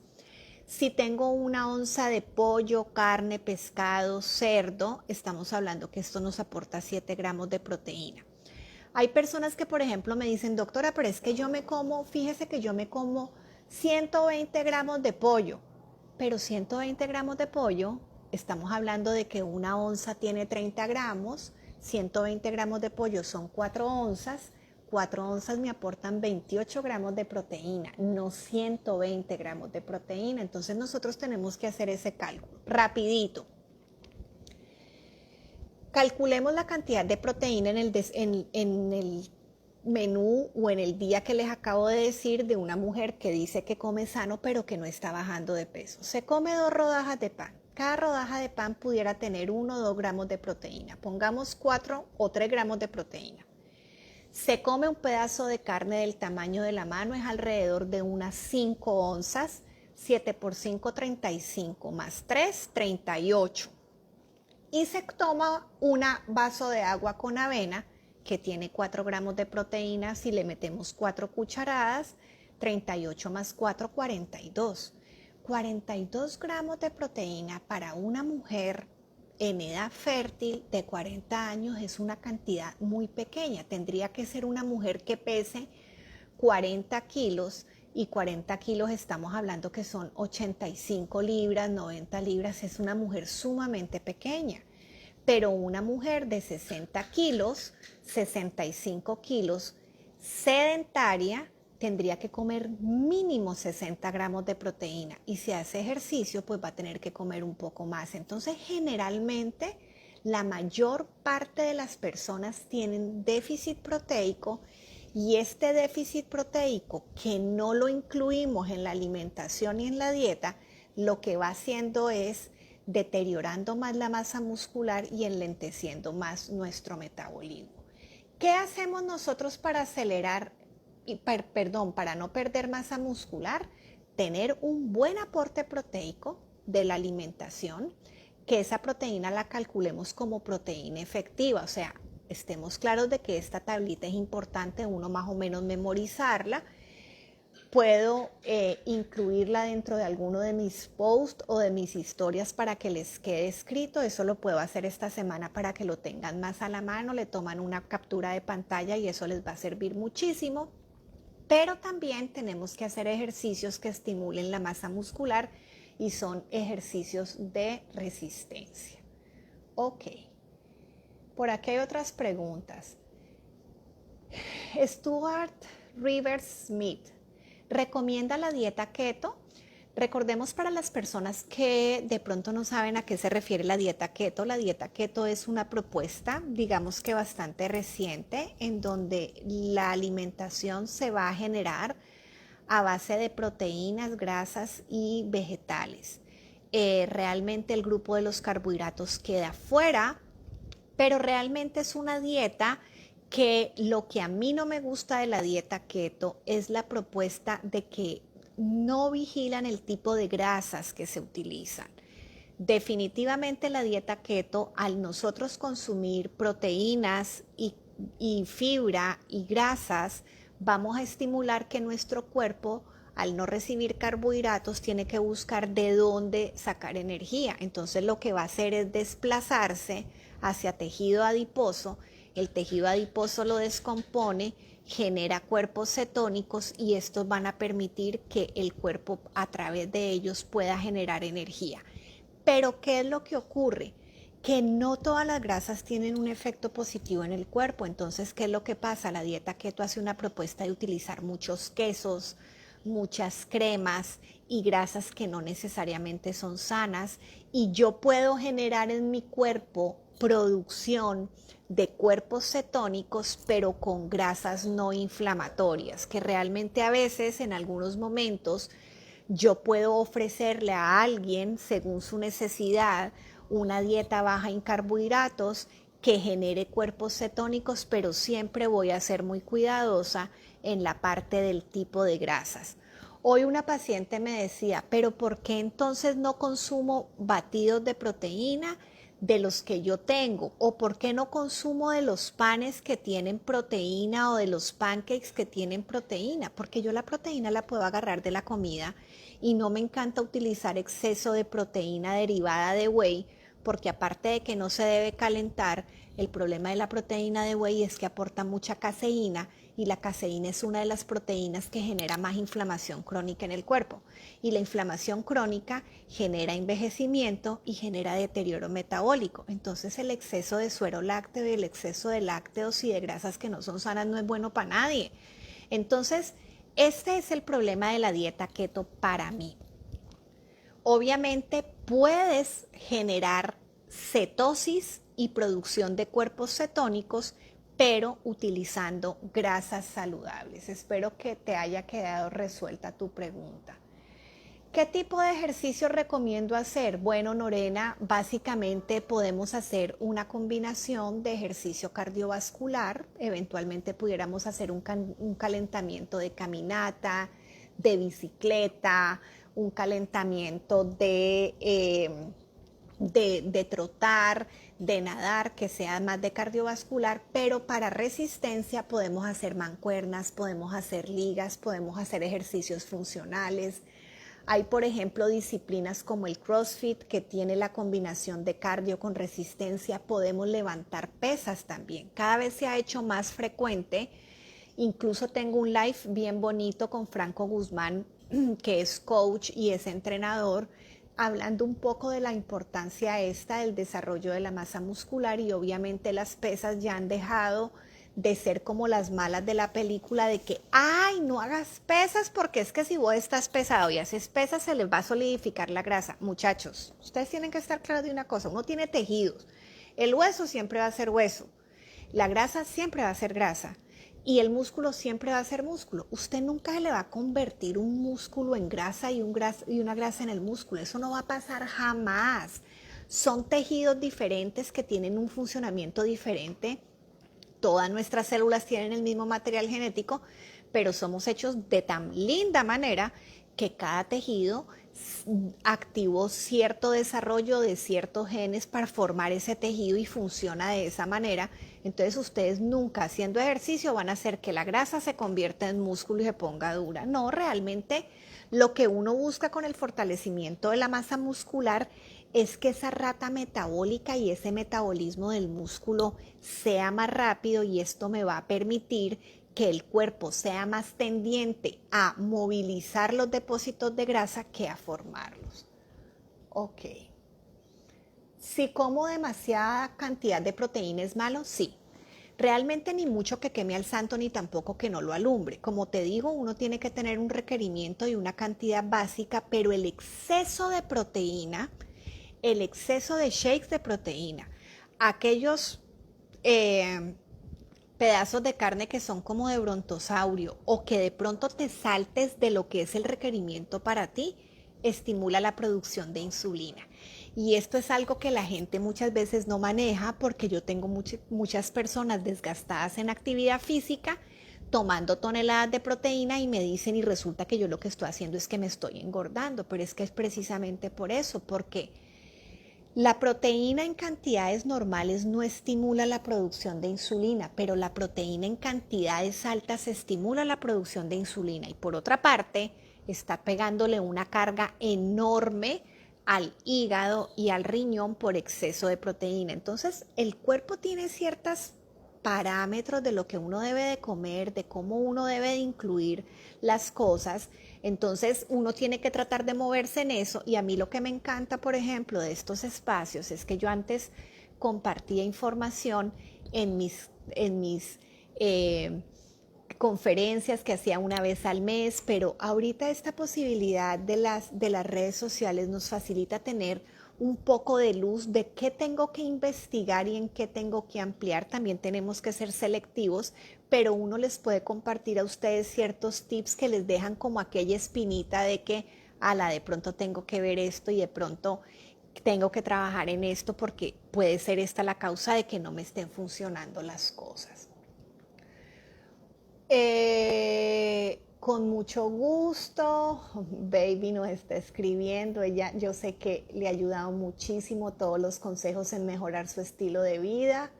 [SPEAKER 1] Si tengo una onza de pollo, carne, pescado, cerdo, estamos hablando que esto nos aporta 7 gramos de proteína. Hay personas que, por ejemplo, me dicen, doctora, pero es que fíjese que yo me como 120 gramos de pollo, pero 120 gramos de pollo, estamos hablando de que una onza tiene 30 gramos, 120 gramos de pollo son 4 onzas, 4 onzas me aportan 28 gramos de proteína, no 120 gramos de proteína. Entonces nosotros tenemos que hacer ese cálculo rapidito. Calculemos la cantidad de proteína en el menú o en el día que les acabo de decir de una mujer que dice que come sano pero que no está bajando de peso. Se come 2 rodajas de pan. cada rodaja de pan pudiera tener 1 o 2 gramos de proteína. Pongamos 4 o 3 gramos de proteína. Se come un pedazo de carne del tamaño de la mano, es alrededor de unas 5 onzas, 7 por 5, 35, más 3, 38. Y se toma un vaso de agua con avena, que tiene 4 gramos de proteína. Si le metemos 4 cucharadas, 38 más 4, 42. 42 gramos de proteína para una mujer en edad fértil de 40 años es una cantidad muy pequeña. Tendría que ser una mujer que pese 40 kilos, y 40 kilos estamos hablando que son 85 libras, 90 libras, es una mujer sumamente pequeña. Pero una mujer de 60 kilos, 65 kilos, sedentaria, tendría que comer mínimo 60 gramos de proteína, y si hace ejercicio pues va a tener que comer un poco más. Entonces generalmente la mayor parte de las personas tienen déficit proteico, y este déficit proteico, que no lo incluimos en la alimentación y en la dieta, lo que va haciendo es deteriorando más la masa muscular y enlenteciendo más nuestro metabolismo. ¿Qué hacemos nosotros para acelerar para no perder masa muscular? Tener un buen aporte proteico de la alimentación, que esa proteína la calculemos como proteína efectiva, o sea, estemos claros de que esta tablita es importante, uno más o menos memorizarla. Puedo incluirla dentro de alguno de mis posts o de mis historias para que les quede escrito. Eso lo puedo hacer esta semana para que lo tengan más a la mano, le toman una captura de pantalla y eso les va a servir muchísimo. Pero también tenemos que hacer ejercicios que estimulen la masa muscular, y son ejercicios de resistencia. Ok, por aquí hay otras preguntas. Stuart Rivers Smith recomienda la dieta keto. Recordemos, para las personas que de pronto no saben a qué se refiere la dieta keto es una propuesta, digamos que bastante reciente, en donde la alimentación se va a generar a base de proteínas, grasas y vegetales. Realmente el grupo de los carbohidratos queda fuera, pero realmente es una dieta que lo que a mí no me gusta de la dieta keto es la propuesta de que no vigilan el tipo de grasas que se utilizan. Definitivamente la dieta keto, al nosotros consumir proteínas y fibra y grasas, vamos a estimular que nuestro cuerpo, al no recibir carbohidratos, tiene que buscar de dónde sacar energía. Entonces lo que va a hacer es desplazarse hacia tejido adiposo. El tejido adiposo lo descompone, genera cuerpos cetónicos, y estos van a permitir que el cuerpo a través de ellos pueda generar energía. Pero ¿qué es lo que ocurre? Que no todas las grasas tienen un efecto positivo en el cuerpo. Entonces, ¿qué es lo que pasa? La dieta keto hace una propuesta de utilizar muchos quesos, muchas cremas y grasas que no necesariamente son sanas, y yo puedo generar en mi cuerpo producción de cuerpos cetónicos, pero con grasas no inflamatorias, que realmente a veces, en algunos momentos, yo puedo ofrecerle a alguien, según su necesidad, una dieta baja en carbohidratos que genere cuerpos cetónicos, pero siempre voy a ser muy cuidadosa en la parte del tipo de grasas. Hoy una paciente me decía, pero ¿por qué entonces no consumo batidos de proteína de los que yo tengo? ¿O por qué no consumo de los panes que tienen proteína o de los pancakes que tienen proteína? Porque yo la proteína la puedo agarrar de la comida, y no me encanta utilizar exceso de proteína derivada de whey, porque aparte de que no se debe calentar, el problema de la proteína de whey es que aporta mucha caseína, y la caseína es una de las proteínas que genera más inflamación crónica en el cuerpo, y la inflamación crónica genera envejecimiento y genera deterioro metabólico. Entonces el exceso de suero lácteo y el exceso de lácteos y de grasas que no son sanas no es bueno para nadie. Entonces este es el problema de la dieta keto para mí. Obviamente puedes generar cetosis y producción de cuerpos cetónicos, pero utilizando grasas saludables. Espero que te haya quedado resuelta tu pregunta. ¿Qué tipo de ejercicio recomiendo hacer? Bueno, Lorena, básicamente podemos hacer una combinación de ejercicio cardiovascular. Eventualmente pudiéramos hacer un calentamiento de caminata, de bicicleta, un calentamiento de trotar, de nadar, que sea más de cardiovascular, pero para resistencia podemos hacer mancuernas, podemos hacer ligas, podemos hacer ejercicios funcionales. Hay, por ejemplo, disciplinas como el CrossFit, que tiene la combinación de cardio con resistencia. Podemos levantar pesas también. Cada vez se ha hecho más frecuente. Incluso tengo un live bien bonito con Franco Guzmán, que es coach y es entrenador, hablando un poco de la importancia esta del desarrollo de la masa muscular, y obviamente las pesas ya han dejado de ser como las malas de la película de que, ay, no hagas pesas porque es que si vos estás pesado y haces pesas se les va a solidificar la grasa. Muchachos, ustedes tienen que estar claros de una cosa, uno tiene tejidos, el hueso siempre va a ser hueso, la grasa siempre va a ser grasa y el músculo siempre va a ser músculo. Usted nunca se le va a convertir un músculo en grasa y una grasa en el músculo, eso no va a pasar jamás. Son tejidos diferentes que tienen un funcionamiento diferente. Todas nuestras células tienen el mismo material genético, pero somos hechos de tan linda manera que cada tejido activó cierto desarrollo de ciertos genes para formar ese tejido y funciona de esa manera. Entonces ustedes nunca haciendo ejercicio van a hacer que la grasa se convierta en músculo y se ponga dura. No, realmente lo que uno busca con el fortalecimiento de la masa muscular es que esa rata metabólica y ese metabolismo del músculo sea más rápido, y esto me va a permitir que el cuerpo sea más tendiente a movilizar los depósitos de grasa que a formarlos. Ok. Si como demasiada cantidad de proteína es malo, sí. Realmente ni mucho que queme al santo ni tampoco que no lo alumbre. Como te digo, uno tiene que tener un requerimiento y una cantidad básica, pero el exceso de proteína, el exceso de shakes de proteína, aquellos pedazos de carne que son como de brontosaurio o que de pronto te saltes de lo que es el requerimiento para ti, estimula la producción de insulina. Y esto es algo que la gente muchas veces no maneja, porque yo tengo muchas personas desgastadas en actividad física tomando toneladas de proteína y me dicen, y resulta que yo lo que estoy haciendo es que me estoy engordando, pero es que es precisamente por eso, porque la proteína en cantidades normales no estimula la producción de insulina, pero la proteína en cantidades altas estimula la producción de insulina, y por otra parte está pegándole una carga enorme al hígado y al riñón por exceso de proteína. Entonces el cuerpo tiene ciertos parámetros de lo que uno debe de comer, de cómo uno debe de incluir las cosas. Entonces uno tiene que tratar de moverse en eso, y a mí lo que me encanta, por ejemplo, de estos espacios es que yo antes compartía información en mis conferencias que hacía una vez al mes, pero ahorita esta posibilidad de las redes sociales nos facilita tener un poco de luz de qué tengo que investigar y en qué tengo que ampliar. También tenemos que ser selectivos, pero uno les puede compartir a ustedes ciertos tips que les dejan como aquella espinita de que, de pronto tengo que ver esto y de pronto tengo que trabajar en esto porque puede ser esta la causa de que no me estén funcionando las cosas. Con mucho gusto, Baby nos está escribiendo. Ella, yo sé que le ha ayudado muchísimo todos los consejos en mejorar su estilo de vida.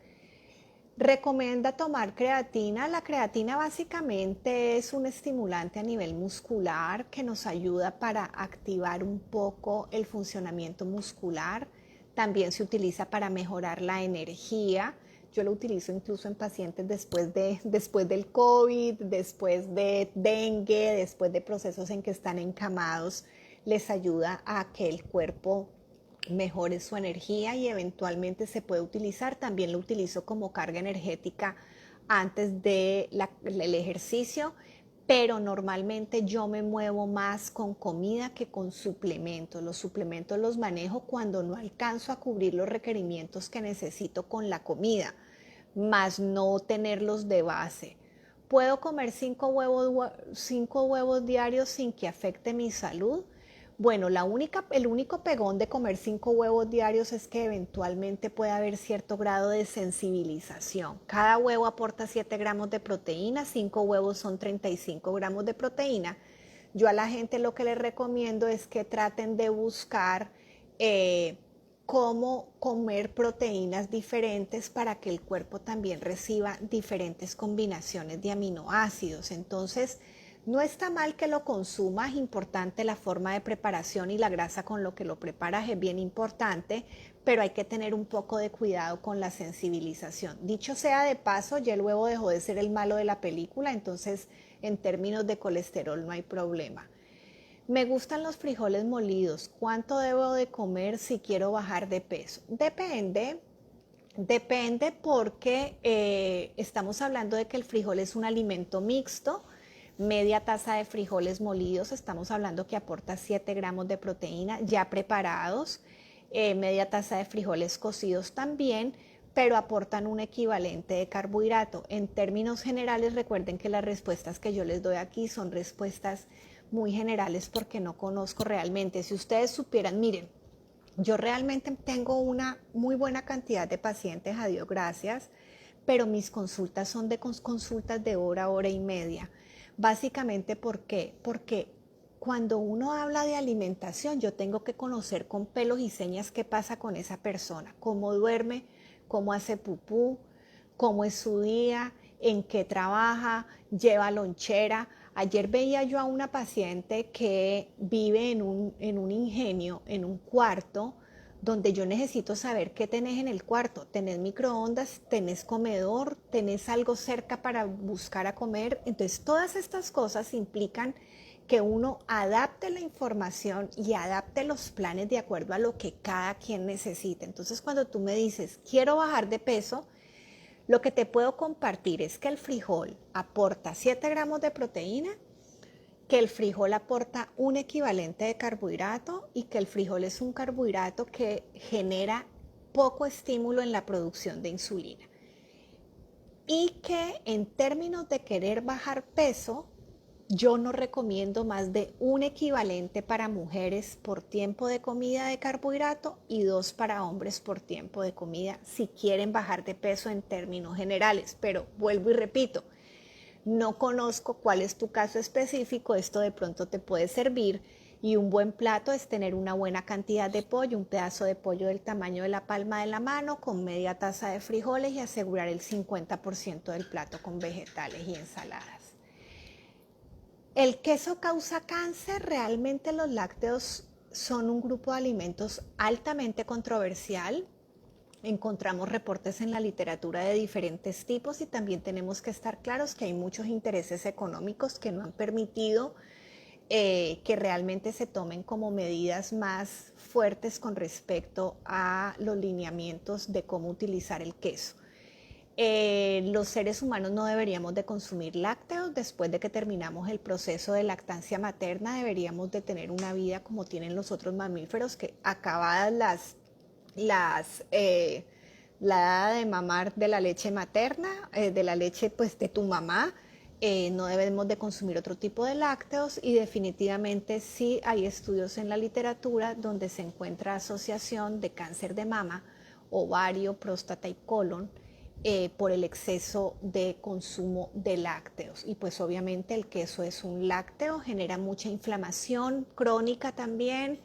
[SPEAKER 1] Recomienda tomar creatina. La creatina básicamente es un estimulante a nivel muscular que nos ayuda para activar un poco el funcionamiento muscular. También se utiliza para mejorar la energía. Yo lo utilizo incluso en pacientes después del COVID, después de dengue, después de procesos en que están encamados. Les ayuda a que el cuerpo mejore su energía, y eventualmente se puede utilizar. También lo utilizo como carga energética antes del ejercicio, pero normalmente yo me muevo más con comida que con suplementos. Los suplementos los manejo cuando no alcanzo a cubrir los requerimientos que necesito con la comida, más no tenerlos de base. Puedo comer 5 huevos diarios sin que afecte mi salud. Bueno, el único pegón de comer 5 huevos diarios es que eventualmente puede haber cierto grado de sensibilización. Cada huevo aporta 7 gramos de proteína, 5 huevos son 35 gramos de proteína. Yo a la gente lo que les recomiendo es que traten de buscar cómo comer proteínas diferentes para que el cuerpo también reciba diferentes combinaciones de aminoácidos. Entonces, no está mal que lo consumas, es importante la forma de preparación y la grasa con lo que lo preparas es bien importante, pero hay que tener un poco de cuidado con la sensibilización. Dicho sea de paso, ya el huevo dejó de ser el malo de la película, entonces en términos de colesterol no hay problema. Me gustan los frijoles molidos. ¿Cuánto debo de comer si quiero bajar de peso? Depende porque estamos hablando de que el frijol es un alimento mixto. Media taza de frijoles molidos, estamos hablando que aporta 7 gramos de proteína ya preparados. Media taza de frijoles cocidos también, pero aportan un equivalente de carbohidrato. En términos generales, recuerden que las respuestas que yo les doy aquí son respuestas muy generales porque no conozco realmente. Si ustedes supieran, miren, yo realmente tengo una muy buena cantidad de pacientes, a Dios gracias, pero mis consultas son de consultas de hora, hora y media. Básicamente, ¿por qué? Porque cuando uno habla de alimentación, yo tengo que conocer con pelos y señas qué pasa con esa persona, cómo duerme, cómo hace pupú, cómo es su día, en qué trabaja, lleva lonchera. Ayer veía yo a una paciente que vive en un ingenio, en un cuarto, donde yo necesito saber qué tenés en el cuarto. ¿Tenés microondas? ¿Tenés comedor? ¿Tenés algo cerca para buscar a comer? Entonces, todas estas cosas implican que uno adapte la información y adapte los planes de acuerdo a lo que cada quien necesita. Entonces, cuando tú me dices, quiero bajar de peso, lo que te puedo compartir es que el frijol aporta 7 gramos de proteína, que el frijol aporta un equivalente de carbohidrato y que el frijol es un carbohidrato que genera poco estímulo en la producción de insulina. Y que en términos de querer bajar peso, yo no recomiendo más de un equivalente para mujeres por tiempo de comida de carbohidrato y 2 para hombres por tiempo de comida si quieren bajar de peso en términos generales. Pero vuelvo y repito, no conozco cuál es tu caso específico, esto de pronto te puede servir y un buen plato es tener una buena cantidad de pollo, un pedazo de pollo del tamaño de la palma de la mano con media taza de frijoles y asegurar el 50% del plato con vegetales y ensaladas. ¿El queso causa cáncer? Realmente los lácteos son un grupo de alimentos altamente controversial. Encontramos reportes en la literatura de diferentes tipos y también tenemos que estar claros que hay muchos intereses económicos que no han permitido que realmente se tomen como medidas más fuertes con respecto a los lineamientos de cómo utilizar el queso. Los seres humanos no deberíamos de consumir lácteos. Después de que terminamos el proceso de lactancia materna, deberíamos de tener una vida como tienen los otros mamíferos, que acabadas la edad de mamar de la leche materna, de la leche pues de tu mamá, no debemos de consumir otro tipo de lácteos y definitivamente sí hay estudios en la literatura donde se encuentra asociación de cáncer de mama, ovario, próstata y colon por el exceso de consumo de lácteos. Y pues obviamente el queso es un lácteo, genera mucha inflamación crónica también,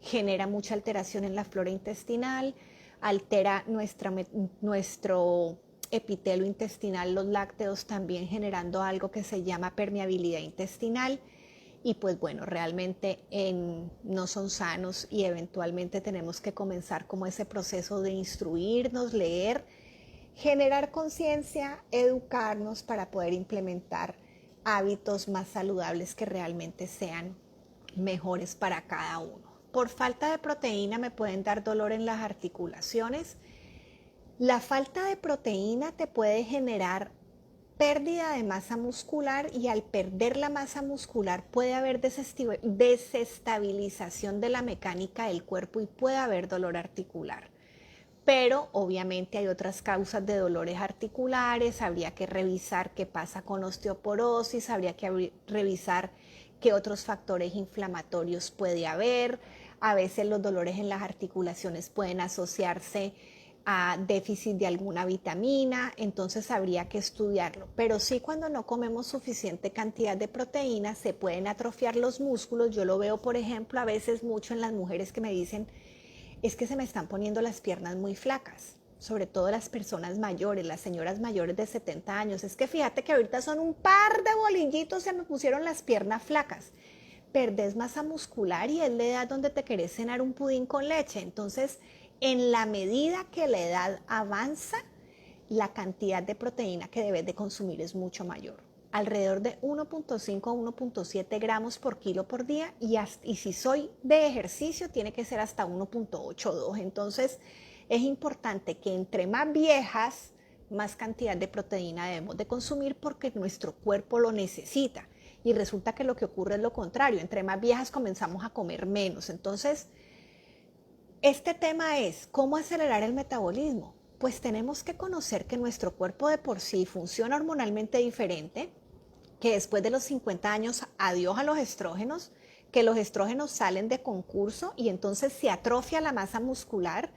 [SPEAKER 1] genera mucha alteración en la flora intestinal, altera nuestro epitelio intestinal, los lácteos también generando algo que se llama permeabilidad intestinal y pues bueno, realmente no son sanos y eventualmente tenemos que comenzar como ese proceso de instruirnos, leer, generar conciencia, educarnos para poder implementar hábitos más saludables que realmente sean mejores para cada uno. Por falta de proteína me pueden dar dolor en las articulaciones. La falta de proteína te puede generar pérdida de masa muscular y al perder la masa muscular puede haber desestabilización de la mecánica del cuerpo y puede haber dolor articular. Pero obviamente hay otras causas de dolores articulares, habría que revisar qué pasa con osteoporosis, habría que revisar qué otros factores inflamatorios puede haber. A veces los dolores en las articulaciones pueden asociarse a déficit de alguna vitamina, entonces habría que estudiarlo. Pero sí, cuando no comemos suficiente cantidad de proteínas se pueden atrofiar los músculos. Yo lo veo, por ejemplo, a veces mucho en las mujeres que me dicen, es que se me están poniendo las piernas muy flacas, sobre todo las personas mayores, las señoras mayores de 70 años. Es que fíjate que ahorita son un par de bolillitos, se me pusieron las piernas flacas. Perdés masa muscular y es la edad donde te querés cenar un pudín con leche. Entonces, en la medida que la edad avanza, la cantidad de proteína que debes de consumir es mucho mayor. Alrededor de 1.5 a 1.7 gramos por kilo por día y si soy de ejercicio tiene que ser hasta 1.8 o 2. Entonces es importante que entre más viejas, más cantidad de proteína debemos de consumir porque nuestro cuerpo lo necesita. Y resulta que lo que ocurre es lo contrario, entre más viejas comenzamos a comer menos. Entonces, este tema es cómo acelerar el metabolismo. Pues tenemos que conocer que nuestro cuerpo de por sí funciona hormonalmente diferente, que después de los 50 años, adiós a los estrógenos, que los estrógenos salen de concurso y entonces se atrofia la masa muscular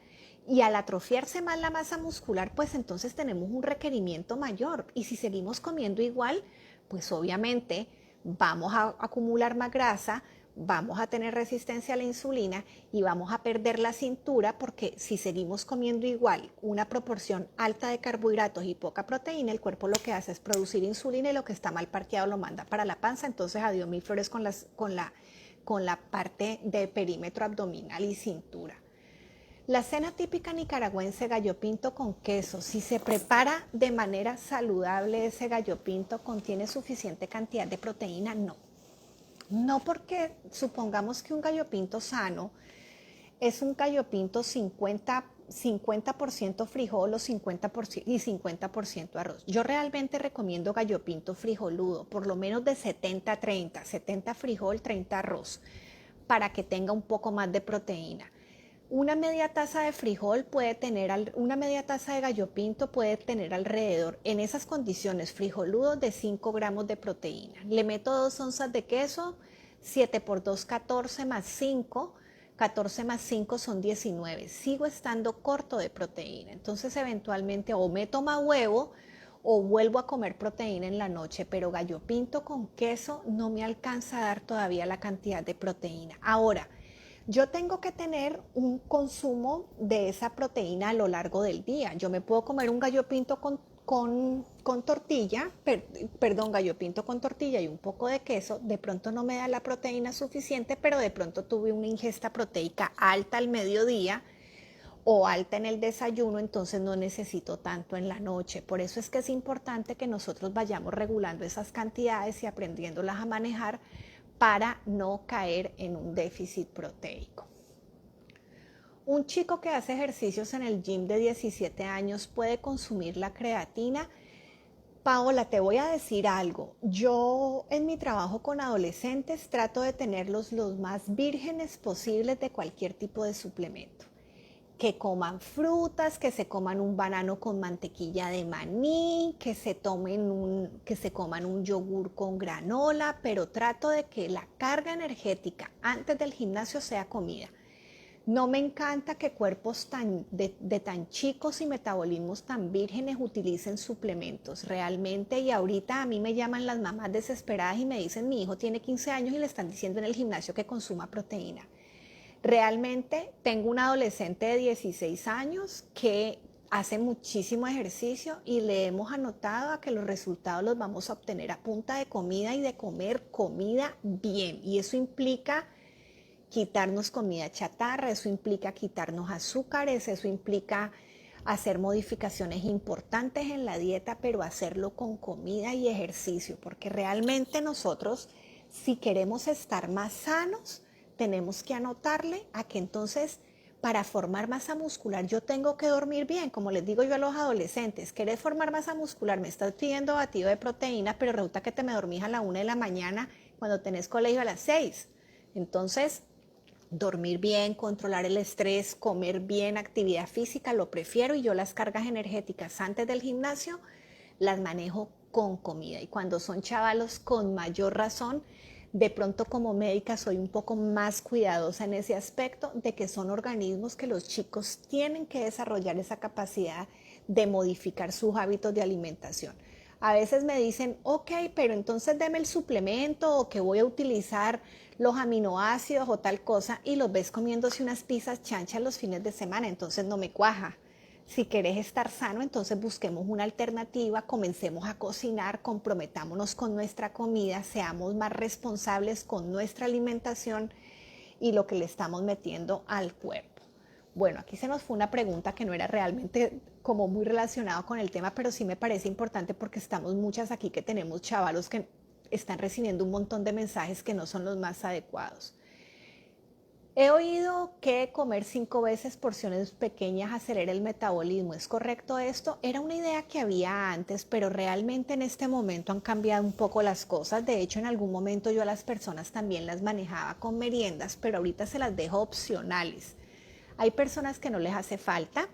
[SPEAKER 1] y al atrofiarse más la masa muscular, pues entonces tenemos un requerimiento mayor y si seguimos comiendo igual, pues obviamente vamos a acumular más grasa, vamos a tener resistencia a la insulina y vamos a perder la cintura porque si seguimos comiendo igual una proporción alta de carbohidratos y poca proteína, el cuerpo lo que hace es producir insulina y lo que está mal parqueado lo manda para la panza. Entonces adiós mil flores con la parte de perímetro abdominal y cintura. La cena típica nicaragüense, gallo pinto con queso. Si se prepara de manera saludable ese gallo pinto, ¿contiene suficiente cantidad de proteína? No. No, porque supongamos que un gallo pinto sano es un gallo pinto 50% frijol o 50% y 50% arroz. Yo realmente recomiendo gallo pinto frijoludo, por lo menos de 70-30, 70 frijol, 30 arroz, para que tenga un poco más de proteína. Una media taza de frijol puede tener, una media taza de gallo pinto puede tener alrededor, en esas condiciones, frijoludos de 5 gramos de proteína. Le meto 2 onzas de queso, 7 por 2, 14 más 5, 14 más 5 son 19. Sigo estando corto de proteína. Entonces, eventualmente, o me toma huevo o vuelvo a comer proteína en la noche, pero gallo pinto con queso no me alcanza a dar todavía la cantidad de proteína. Ahora, yo tengo que tener un consumo de esa proteína a lo largo del día. Yo me puedo comer un gallo pinto con tortilla, gallo pinto con tortilla y un poco de queso. De pronto no me da la proteína suficiente, pero de pronto tuve una ingesta proteica alta al mediodía o alta en el desayuno, entonces no necesito tanto en la noche. Por eso es que es importante que nosotros vayamos regulando esas cantidades y aprendiéndolas a manejar para no caer en un déficit proteico. Un chico que hace ejercicios en el gym de 17 años puede consumir la creatina. Paola, te voy a decir algo. Yo en mi trabajo con adolescentes trato de tenerlos los más vírgenes posibles de cualquier tipo de suplemento. Que coman frutas, que se coman un banano con mantequilla de maní, que se coman un yogur con granola, pero trato de que la carga energética antes del gimnasio sea comida. No me encanta que cuerpos de tan chicos y metabolismos tan vírgenes utilicen suplementos realmente, y ahorita a mí me llaman las mamás desesperadas y me dicen, mi hijo tiene 15 años y le están diciendo en el gimnasio que consuma proteína. Realmente tengo un adolescente de 16 años que hace muchísimo ejercicio y le hemos anotado a que los resultados los vamos a obtener a punta de comida y de comer comida bien. Y eso implica quitarnos comida chatarra, eso implica quitarnos azúcares, eso implica hacer modificaciones importantes en la dieta, pero hacerlo con comida y ejercicio, porque realmente nosotros, si queremos estar más sanos, tenemos que anotarle a que entonces para formar masa muscular yo tengo que dormir bien. Como les digo yo a los adolescentes, ¿querés formar masa muscular? Me estás pidiendo batido de proteína, pero resulta que te me dormís a la 1 de la mañana cuando tenés colegio a las 6. Entonces, dormir bien, controlar el estrés, comer bien, actividad física, lo prefiero, y yo las cargas energéticas antes del gimnasio las manejo con comida. Y cuando son chavalos, con mayor razón, De pronto como médica soy un poco más cuidadosa en ese aspecto de que son organismos que los chicos tienen que desarrollar esa capacidad de modificar sus hábitos de alimentación. A veces me dicen, ok, pero entonces deme el suplemento o que voy a utilizar los aminoácidos o tal cosa y los ves comiéndose unas pizzas chanchas los fines de semana, entonces no me cuaja. Si querés estar sano, entonces busquemos una alternativa, comencemos a cocinar, comprometámonos con nuestra comida, seamos más responsables con nuestra alimentación y lo que le estamos metiendo al cuerpo. Bueno, aquí se nos fue una pregunta que no era realmente como muy relacionada con el tema, pero sí me parece importante porque estamos muchas aquí que tenemos chavalos que están recibiendo un montón de mensajes que no son los más adecuados. He oído que comer 5 veces porciones pequeñas acelera el metabolismo. ¿Es correcto esto? Era una idea que había antes, pero realmente en este momento han cambiado un poco las cosas. De hecho, en algún momento yo a las personas también las manejaba con meriendas, pero ahorita se las dejo opcionales. Hay personas que no les hace falta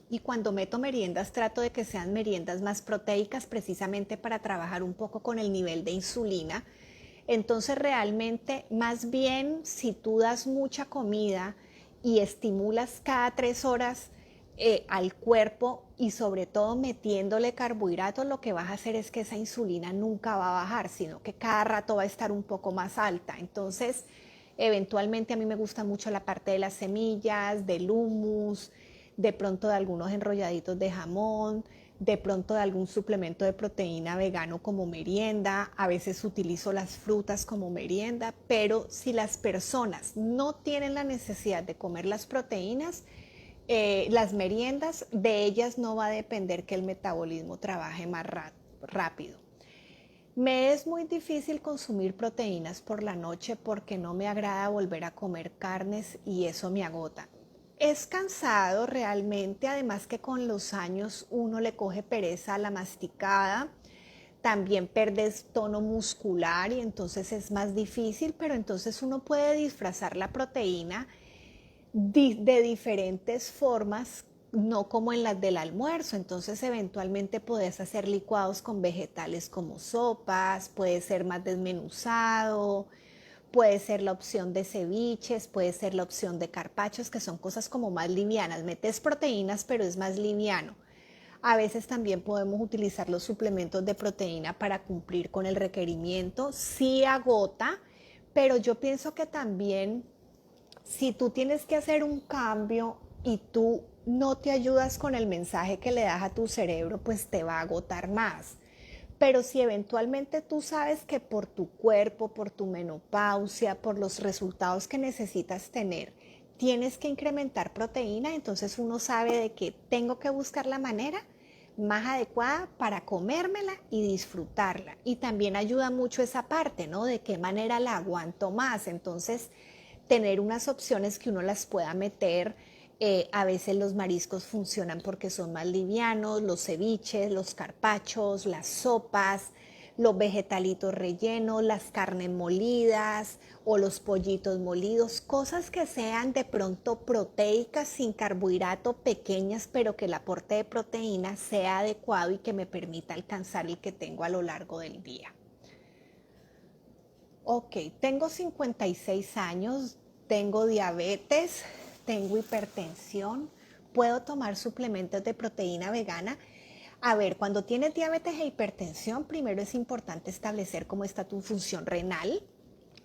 [SPEAKER 1] y cuando meto meriendas trato de que sean meriendas más proteicas precisamente para trabajar un poco con el nivel de insulina. Entonces realmente, más bien, si tú das mucha comida y estimulas cada 3 horas al cuerpo y sobre todo metiéndole carbohidratos, lo que vas a hacer es que esa insulina nunca va a bajar, sino que cada rato va a estar un poco más alta. Entonces, eventualmente a mí me gusta mucho la parte de las semillas, del hummus, de pronto de algunos enrolladitos de jamón, de pronto de algún suplemento de proteína vegano como merienda, a veces utilizo las frutas como merienda, pero si las personas no tienen la necesidad de comer las proteínas, las meriendas, de ellas no va a depender que el metabolismo trabaje más rápido. Me es muy difícil consumir proteínas por la noche porque no me agrada volver a comer carnes y eso me agota. Es cansado realmente, además que con los años uno le coge pereza a la masticada, también perdes tono muscular y entonces es más difícil, pero entonces uno puede disfrazar la proteína de diferentes formas, no como en las del almuerzo. Entonces eventualmente puedes hacer licuados con vegetales como sopas, puede ser más desmenuzado, puede ser la opción de ceviches, puede ser la opción de carpachos, que son cosas como más livianas. Metes proteínas, pero es más liviano. A veces también podemos utilizar los suplementos de proteína para cumplir con el requerimiento. Sí agota, pero yo pienso que también si tú tienes que hacer un cambio y tú no te ayudas con el mensaje que le das a tu cerebro, pues te va a agotar más. Pero si eventualmente tú sabes que por tu cuerpo, por tu menopausia, por los resultados que necesitas tener, tienes que incrementar proteína, entonces uno sabe de que tengo que buscar la manera más adecuada para comérmela y disfrutarla. Y también ayuda mucho esa parte, ¿no? De qué manera la aguanto más. Entonces, tener unas opciones que uno las pueda meter. A veces los mariscos funcionan porque son más livianos, los ceviches, los carpachos, las sopas, los vegetalitos rellenos, las carnes molidas o los pollitos molidos, cosas que sean de pronto proteicas sin carbohidrato, pequeñas, pero que el aporte de proteína sea adecuado y que me permita alcanzar el que tengo a lo largo del día. Ok, tengo 56 años, tengo diabetes, tengo hipertensión, puedo tomar suplementos de proteína vegana. A ver, cuando tienes diabetes e hipertensión, primero es importante establecer cómo está tu función renal,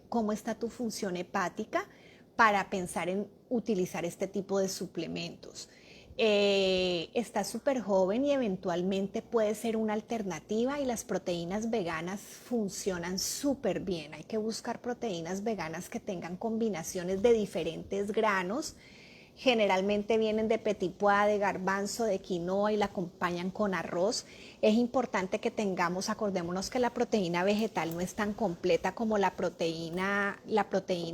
[SPEAKER 1] cómo está tu función hepática para pensar en utilizar este tipo de suplementos. Está súper joven y eventualmente puede ser una alternativa y las proteínas veganas funcionan súper bien. Hay que buscar proteínas veganas que tengan combinaciones de diferentes granos. Generalmente vienen de petit pois, de garbanzo, de quinoa y la acompañan con arroz. Es importante que tengamos, acordémonos que la proteína vegetal no es tan completa como la proteína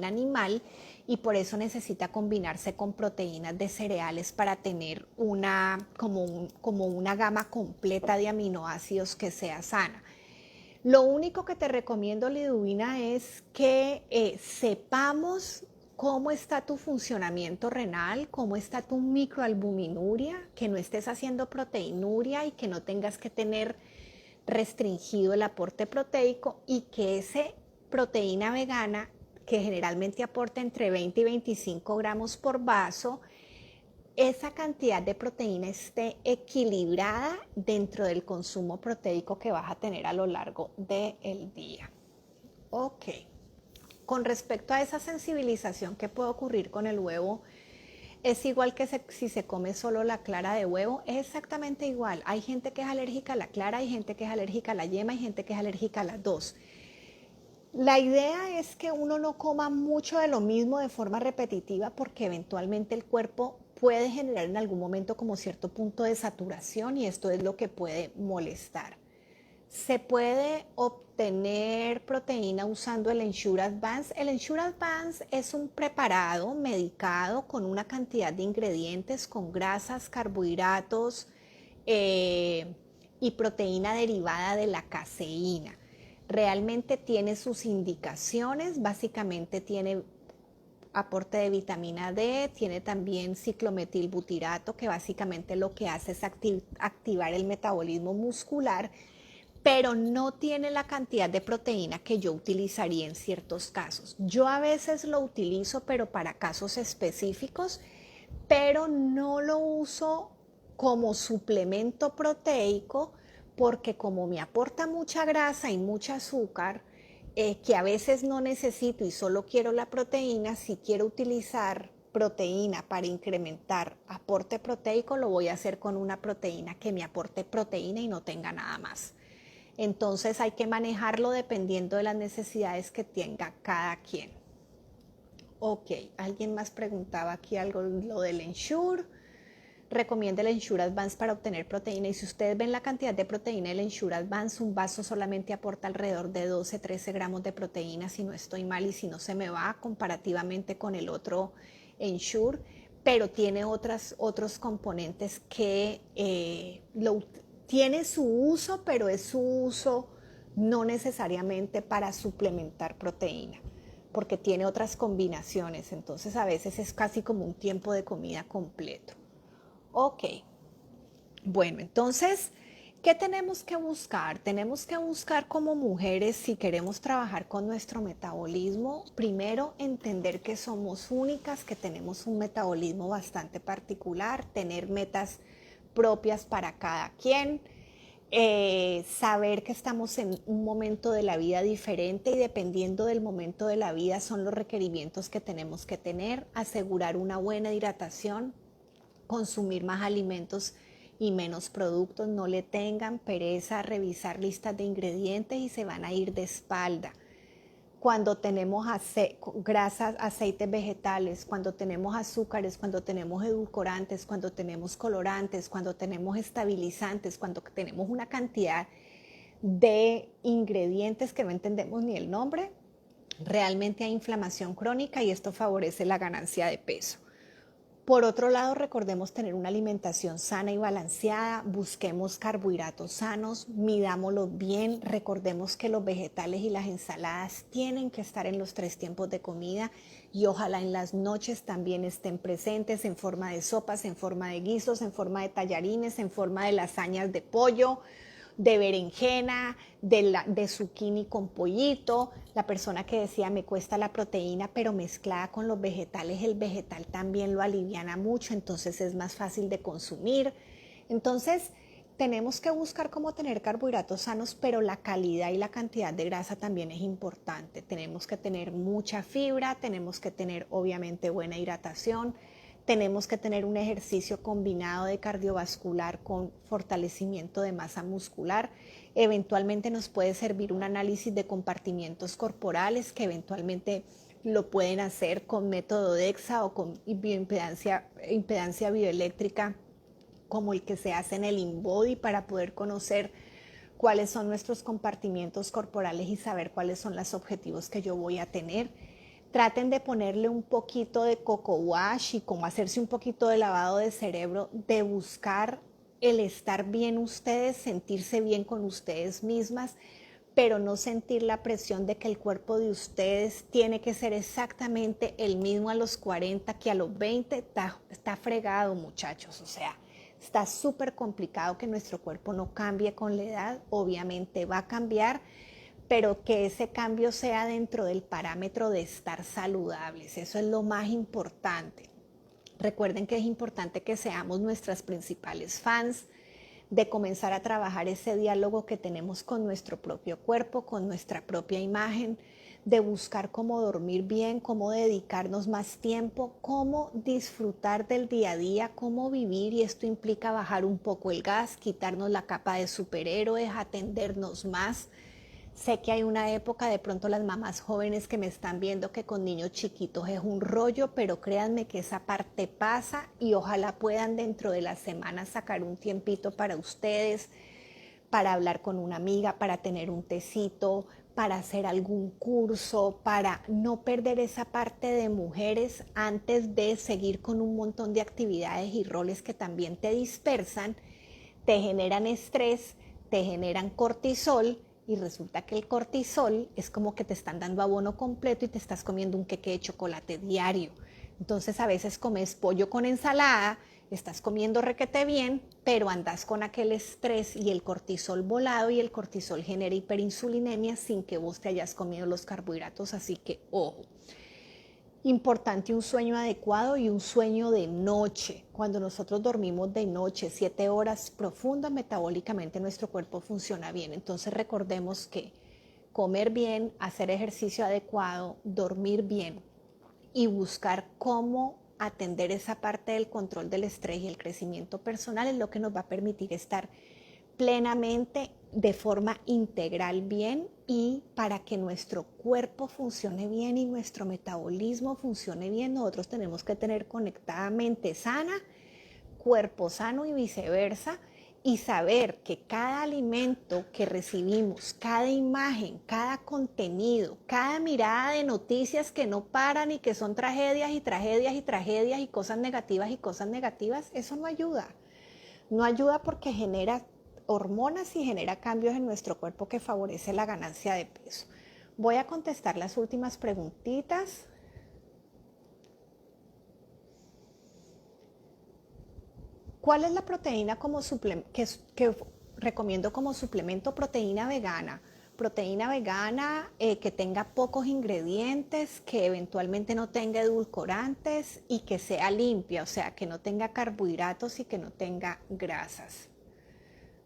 [SPEAKER 1] animal y por eso necesita combinarse con proteínas de cereales para tener como una gama completa de aminoácidos que sea sana. Lo único que te recomiendo, Liduvina, es que sepamos cómo está tu funcionamiento renal, cómo está tu microalbuminuria, que no estés haciendo proteinuria y que no tengas que tener restringido el aporte proteico y que ese proteína vegana, que generalmente aporta entre 20 y 25 gramos por vaso, esa cantidad de proteína esté equilibrada dentro del consumo proteico que vas a tener a lo largo del día. Ok. Con respecto a esa sensibilización que puede ocurrir con el huevo, es igual que si se come solo la clara de huevo, es exactamente igual. Hay gente que es alérgica a la clara, hay gente que es alérgica a la yema, hay gente que es alérgica a las dos. La idea es que uno no coma mucho de lo mismo de forma repetitiva porque eventualmente el cuerpo puede generar en algún momento como cierto punto de saturación y esto es lo que puede molestar. Se puede obtener proteína usando el Ensure Advance. El Ensure Advance es un preparado medicado con una cantidad de ingredientes, con grasas, carbohidratos y proteína derivada de la caseína. Realmente tiene sus indicaciones, básicamente tiene aporte de vitamina D, tiene también ciclometilbutirato, que básicamente lo que hace es activar el metabolismo muscular, pero no tiene la cantidad de proteína que yo utilizaría en ciertos casos. Yo a veces lo utilizo, pero para casos específicos, pero no lo uso como suplemento proteico porque como me aporta mucha grasa y mucho azúcar, que a veces no necesito y solo quiero la proteína, si quiero utilizar proteína para incrementar aporte proteico, lo voy a hacer con una proteína que me aporte proteína y no tenga nada más. Entonces hay que manejarlo dependiendo de las necesidades que tenga cada quien. Ok, alguien más preguntaba aquí algo, lo del Ensure. Recomienda el Ensure Advance para obtener proteína y si ustedes ven la cantidad de proteína del Ensure Advance, un vaso solamente aporta alrededor de 12-13 gramos de proteína si no estoy mal y si no se me va comparativamente con el otro Ensure, pero tiene otros componentes que tiene su uso, pero es su uso no necesariamente para suplementar proteína, porque tiene otras combinaciones, entonces a veces es casi como un tiempo de comida completo. Ok, bueno, entonces, ¿qué tenemos que buscar? Tenemos que buscar como mujeres, si queremos trabajar con nuestro metabolismo, primero entender que somos únicas, que tenemos un metabolismo bastante particular, tener metas propias para cada quien, saber que estamos en un momento de la vida diferente y dependiendo del momento de la vida son los requerimientos que tenemos que tener, asegurar una buena hidratación, consumir más alimentos y menos productos, no le tengan pereza a revisar listas de ingredientes y se van a ir de espalda. Cuando tenemos grasas, aceites vegetales, cuando tenemos azúcares, cuando tenemos edulcorantes, cuando tenemos colorantes, cuando tenemos estabilizantes, cuando tenemos una cantidad de ingredientes que no entendemos ni el nombre, realmente hay inflamación crónica y esto favorece la ganancia de peso. Por otro lado, recordemos tener una alimentación sana y balanceada, busquemos carbohidratos sanos, midámoslos bien, recordemos que los vegetales y las ensaladas tienen que estar en los 3 tiempos de comida y ojalá en las noches también estén presentes en forma de sopas, en forma de guisos, en forma de tallarines, en forma de lasañas de pollo, de berenjena, de zucchini con pollito. La persona que decía me cuesta la proteína, pero mezclada con los vegetales, el vegetal también lo aliviana mucho, entonces es más fácil de consumir. Entonces tenemos que buscar cómo tener carbohidratos sanos, pero la calidad y la cantidad de grasa también es importante. Tenemos que tener mucha fibra, tenemos que tener obviamente buena hidratación, tenemos que tener un ejercicio combinado de cardiovascular con fortalecimiento de masa muscular. Eventualmente nos puede servir un análisis de compartimientos corporales que eventualmente lo pueden hacer con método DEXA o con impedancia bioeléctrica como el que se hace en el InBody para poder conocer cuáles son nuestros compartimientos corporales y saber cuáles son los objetivos que yo voy a tener. Traten de ponerle un poquito de coco wash y como hacerse un poquito de lavado de cerebro, de buscar el estar bien ustedes, sentirse bien con ustedes mismas, pero no sentir la presión de que el cuerpo de ustedes tiene que ser exactamente el mismo a los 40 que a los 20. Está fregado, muchachos, o sea, está súper complicado que nuestro cuerpo no cambie con la edad, obviamente va a cambiar, pero que ese cambio sea dentro del parámetro de estar saludables. Eso es lo más importante. Recuerden que es importante que seamos nuestras principales fans, de comenzar a trabajar ese diálogo que tenemos con nuestro propio cuerpo, con nuestra propia imagen, de buscar cómo dormir bien, cómo dedicarnos más tiempo, cómo disfrutar del día a día, cómo vivir, y esto implica bajar un poco el gas, quitarnos la capa de superhéroes, atendernos más. Sé que hay una época, de pronto las mamás jóvenes que me están viendo, que con niños chiquitos es un rollo, pero créanme que esa parte pasa y ojalá puedan dentro de la semana sacar un tiempito para ustedes, para hablar con una amiga, para tener un tecito, para hacer algún curso, para no perder esa parte de mujeres antes de seguir con un montón de actividades y roles que también te dispersan, te generan estrés, te generan cortisol, y resulta que el cortisol es como que te están dando abono completo y te estás comiendo un queque de chocolate diario. Entonces a veces comes pollo con ensalada, estás comiendo requete bien, pero andas con aquel estrés y el cortisol volado, y el cortisol genera hiperinsulinemia sin que vos te hayas comido los carbohidratos, así que ojo. Importante un sueño adecuado y un sueño de noche. Cuando nosotros dormimos de noche, 7 horas profundas, metabólicamente nuestro cuerpo funciona bien. Entonces recordemos que comer bien, hacer ejercicio adecuado, dormir bien y buscar cómo atender esa parte del control del estrés y el crecimiento personal es lo que nos va a permitir estar plenamente, de forma integral, bien, y para que nuestro cuerpo funcione bien y nuestro metabolismo funcione bien, nosotros tenemos que tener conectada mente sana, cuerpo sano y viceversa, y saber que cada alimento que recibimos, cada imagen, cada contenido, cada mirada de noticias que no paran y que son tragedias y tragedias y tragedias y cosas negativas, eso no ayuda. No ayuda porque genera hormonas y genera cambios en nuestro cuerpo que favorece la ganancia de peso. Voy a contestar las últimas preguntitas. ¿Cuál es la proteína como que recomiendo como suplemento? Proteína vegana. Proteína vegana que tenga pocos ingredientes, que eventualmente no tenga edulcorantes y que sea limpia, o sea, que no tenga carbohidratos y que no tenga grasas.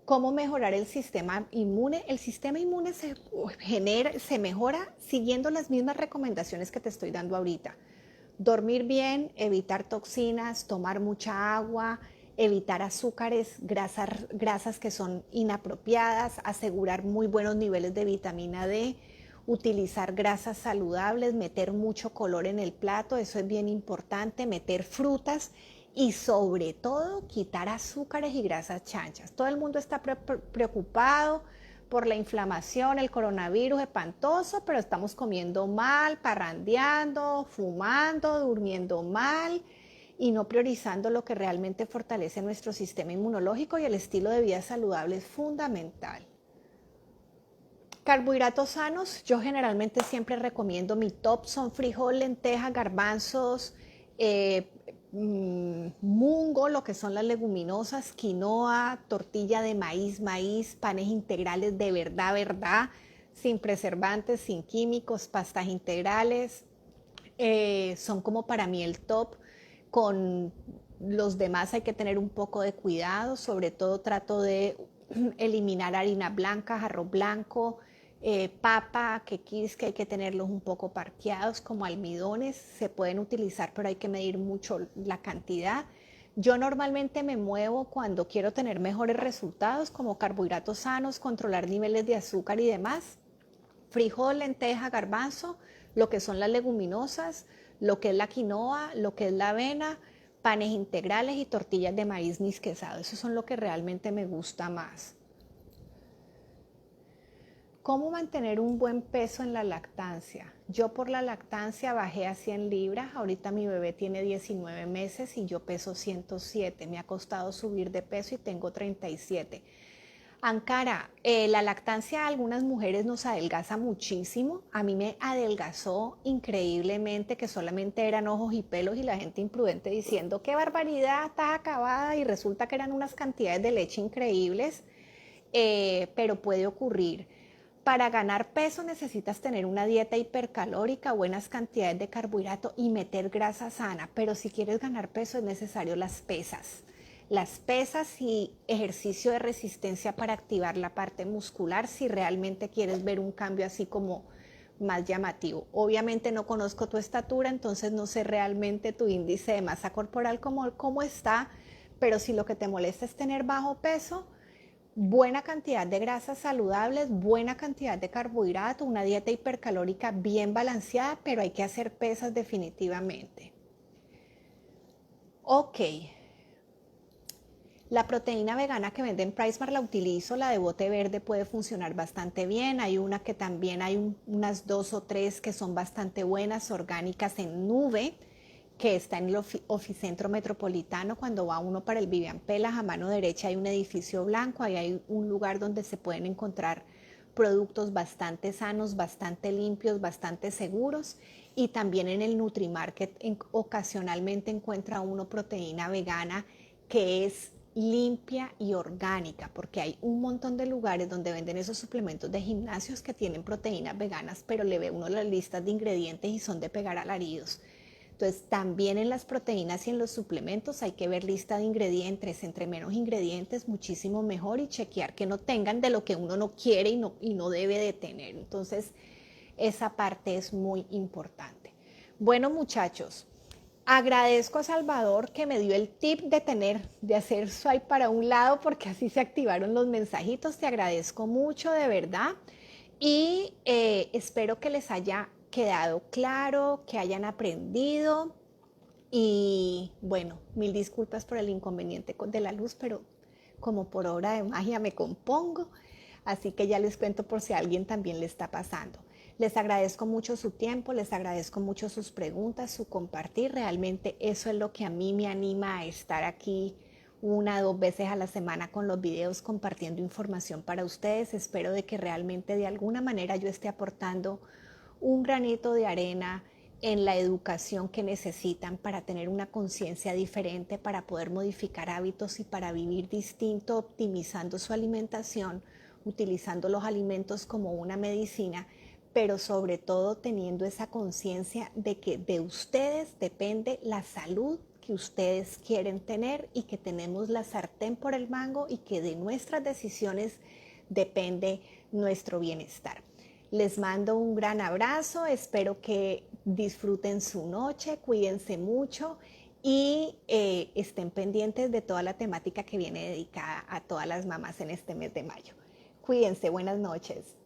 [SPEAKER 1] ¿Cómo mejorar el sistema inmune? El sistema inmune se mejora siguiendo las mismas recomendaciones que te estoy dando ahorita. Dormir bien, evitar toxinas, tomar mucha agua, evitar azúcares, grasas que son inapropiadas, asegurar muy buenos niveles de vitamina D, utilizar grasas saludables, meter mucho color en el plato, eso es bien importante, meter frutas y sobre todo quitar azúcares y grasas chanchas. Todo el mundo está preocupado por la inflamación, el coronavirus espantoso, pero estamos comiendo mal, parrandeando, fumando, durmiendo mal y no priorizando lo que realmente fortalece nuestro sistema inmunológico, y el estilo de vida saludable es fundamental. Carbohidratos sanos, yo generalmente siempre recomiendo, mi top son frijol, lentejas, garbanzos, mungo, lo que son las leguminosas, quinoa, tortilla de maíz, panes integrales de verdad, sin preservantes, sin químicos, pastas integrales, son como para mí el top. Con los demás hay que tener un poco de cuidado, sobre todo trato de eliminar harina blanca, arroz blanco, papa, quequis, que hay que tenerlos un poco parqueados, como almidones, se pueden utilizar, pero hay que medir mucho la cantidad. Yo normalmente me muevo cuando quiero tener mejores resultados, como carbohidratos sanos, controlar niveles de azúcar y demás. Frijol, lenteja, garbanzo, lo que son las leguminosas, lo que es la quinoa, lo que es la avena, panes integrales y tortillas de maíz nisquezado. Esos son lo que realmente me gusta más. ¿Cómo mantener un buen peso en la lactancia? Yo por la lactancia bajé a 100 libras, ahorita mi bebé tiene 19 meses y yo peso 107, me ha costado subir de peso y tengo 37. Ankara, la lactancia a algunas mujeres nos adelgaza muchísimo, a mí me adelgazó increíblemente, que solamente eran ojos y pelos y la gente imprudente diciendo, qué barbaridad, estás acabada, y resulta que eran unas cantidades de leche increíbles, pero puede ocurrir. Para ganar peso necesitas tener una dieta hipercalórica, buenas cantidades de carbohidrato y meter grasa sana, pero si quieres ganar peso es necesario las pesas. Las pesas y ejercicio de resistencia para activar la parte muscular si realmente quieres ver un cambio así como más llamativo. Obviamente no conozco tu estatura, entonces no sé realmente tu índice de masa corporal cómo está, pero si lo que te molesta es tener bajo peso, buena cantidad de grasas saludables, buena cantidad de carbohidratos, una dieta hipercalórica bien balanceada, pero hay que hacer pesas definitivamente. Ok, la proteína vegana que vende en PriceMart la utilizo, la de bote verde puede funcionar bastante bien. Hay una que también hay unas 2 o 3 que son bastante buenas, orgánicas en nube, que está en el Oficentro Metropolitano. Cuando va uno para el Vivian Pelas, a mano derecha hay un edificio blanco, ahí hay un lugar donde se pueden encontrar productos bastante sanos, bastante limpios, bastante seguros. Y también en el Nutrimarket ocasionalmente encuentra uno proteína vegana que es limpia y orgánica, porque hay un montón de lugares donde venden esos suplementos de gimnasios que tienen proteínas veganas, pero le ve uno las listas de ingredientes y son de pegar alaridos. Entonces, también en las proteínas y en los suplementos hay que ver lista de ingredientes. Entre menos ingredientes, muchísimo mejor, y chequear que no tengan de lo que uno no quiere y no debe de tener. Entonces, esa parte es muy importante. Bueno, muchachos, agradezco a Salvador que me dio el tip de hacer swipe para un lado, porque así se activaron los mensajitos. Te agradezco mucho, de verdad. Y espero que les haya quedado claro, que hayan aprendido. Y bueno, mil disculpas por el inconveniente de la luz, pero como por obra de magia me compongo. Así que ya les cuento por si a alguien también le está pasando. Les agradezco mucho su tiempo, les agradezco mucho sus preguntas, su compartir. Realmente eso es lo que a mí me anima a estar aquí 1 o 2 veces a la semana con los videos, compartiendo información para ustedes. Espero de que realmente de alguna manera yo esté aportando un granito de arena en la educación que necesitan para tener una conciencia diferente, para poder modificar hábitos y para vivir distinto, optimizando su alimentación, utilizando los alimentos como una medicina, pero sobre todo teniendo esa conciencia de que de ustedes depende la salud que ustedes quieren tener y que tenemos la sartén por el mango y que de nuestras decisiones depende nuestro bienestar. Les mando un gran abrazo, espero que disfruten su noche, cuídense mucho y estén pendientes de toda la temática que viene dedicada a todas las mamás en este mes de mayo. Cuídense, buenas noches.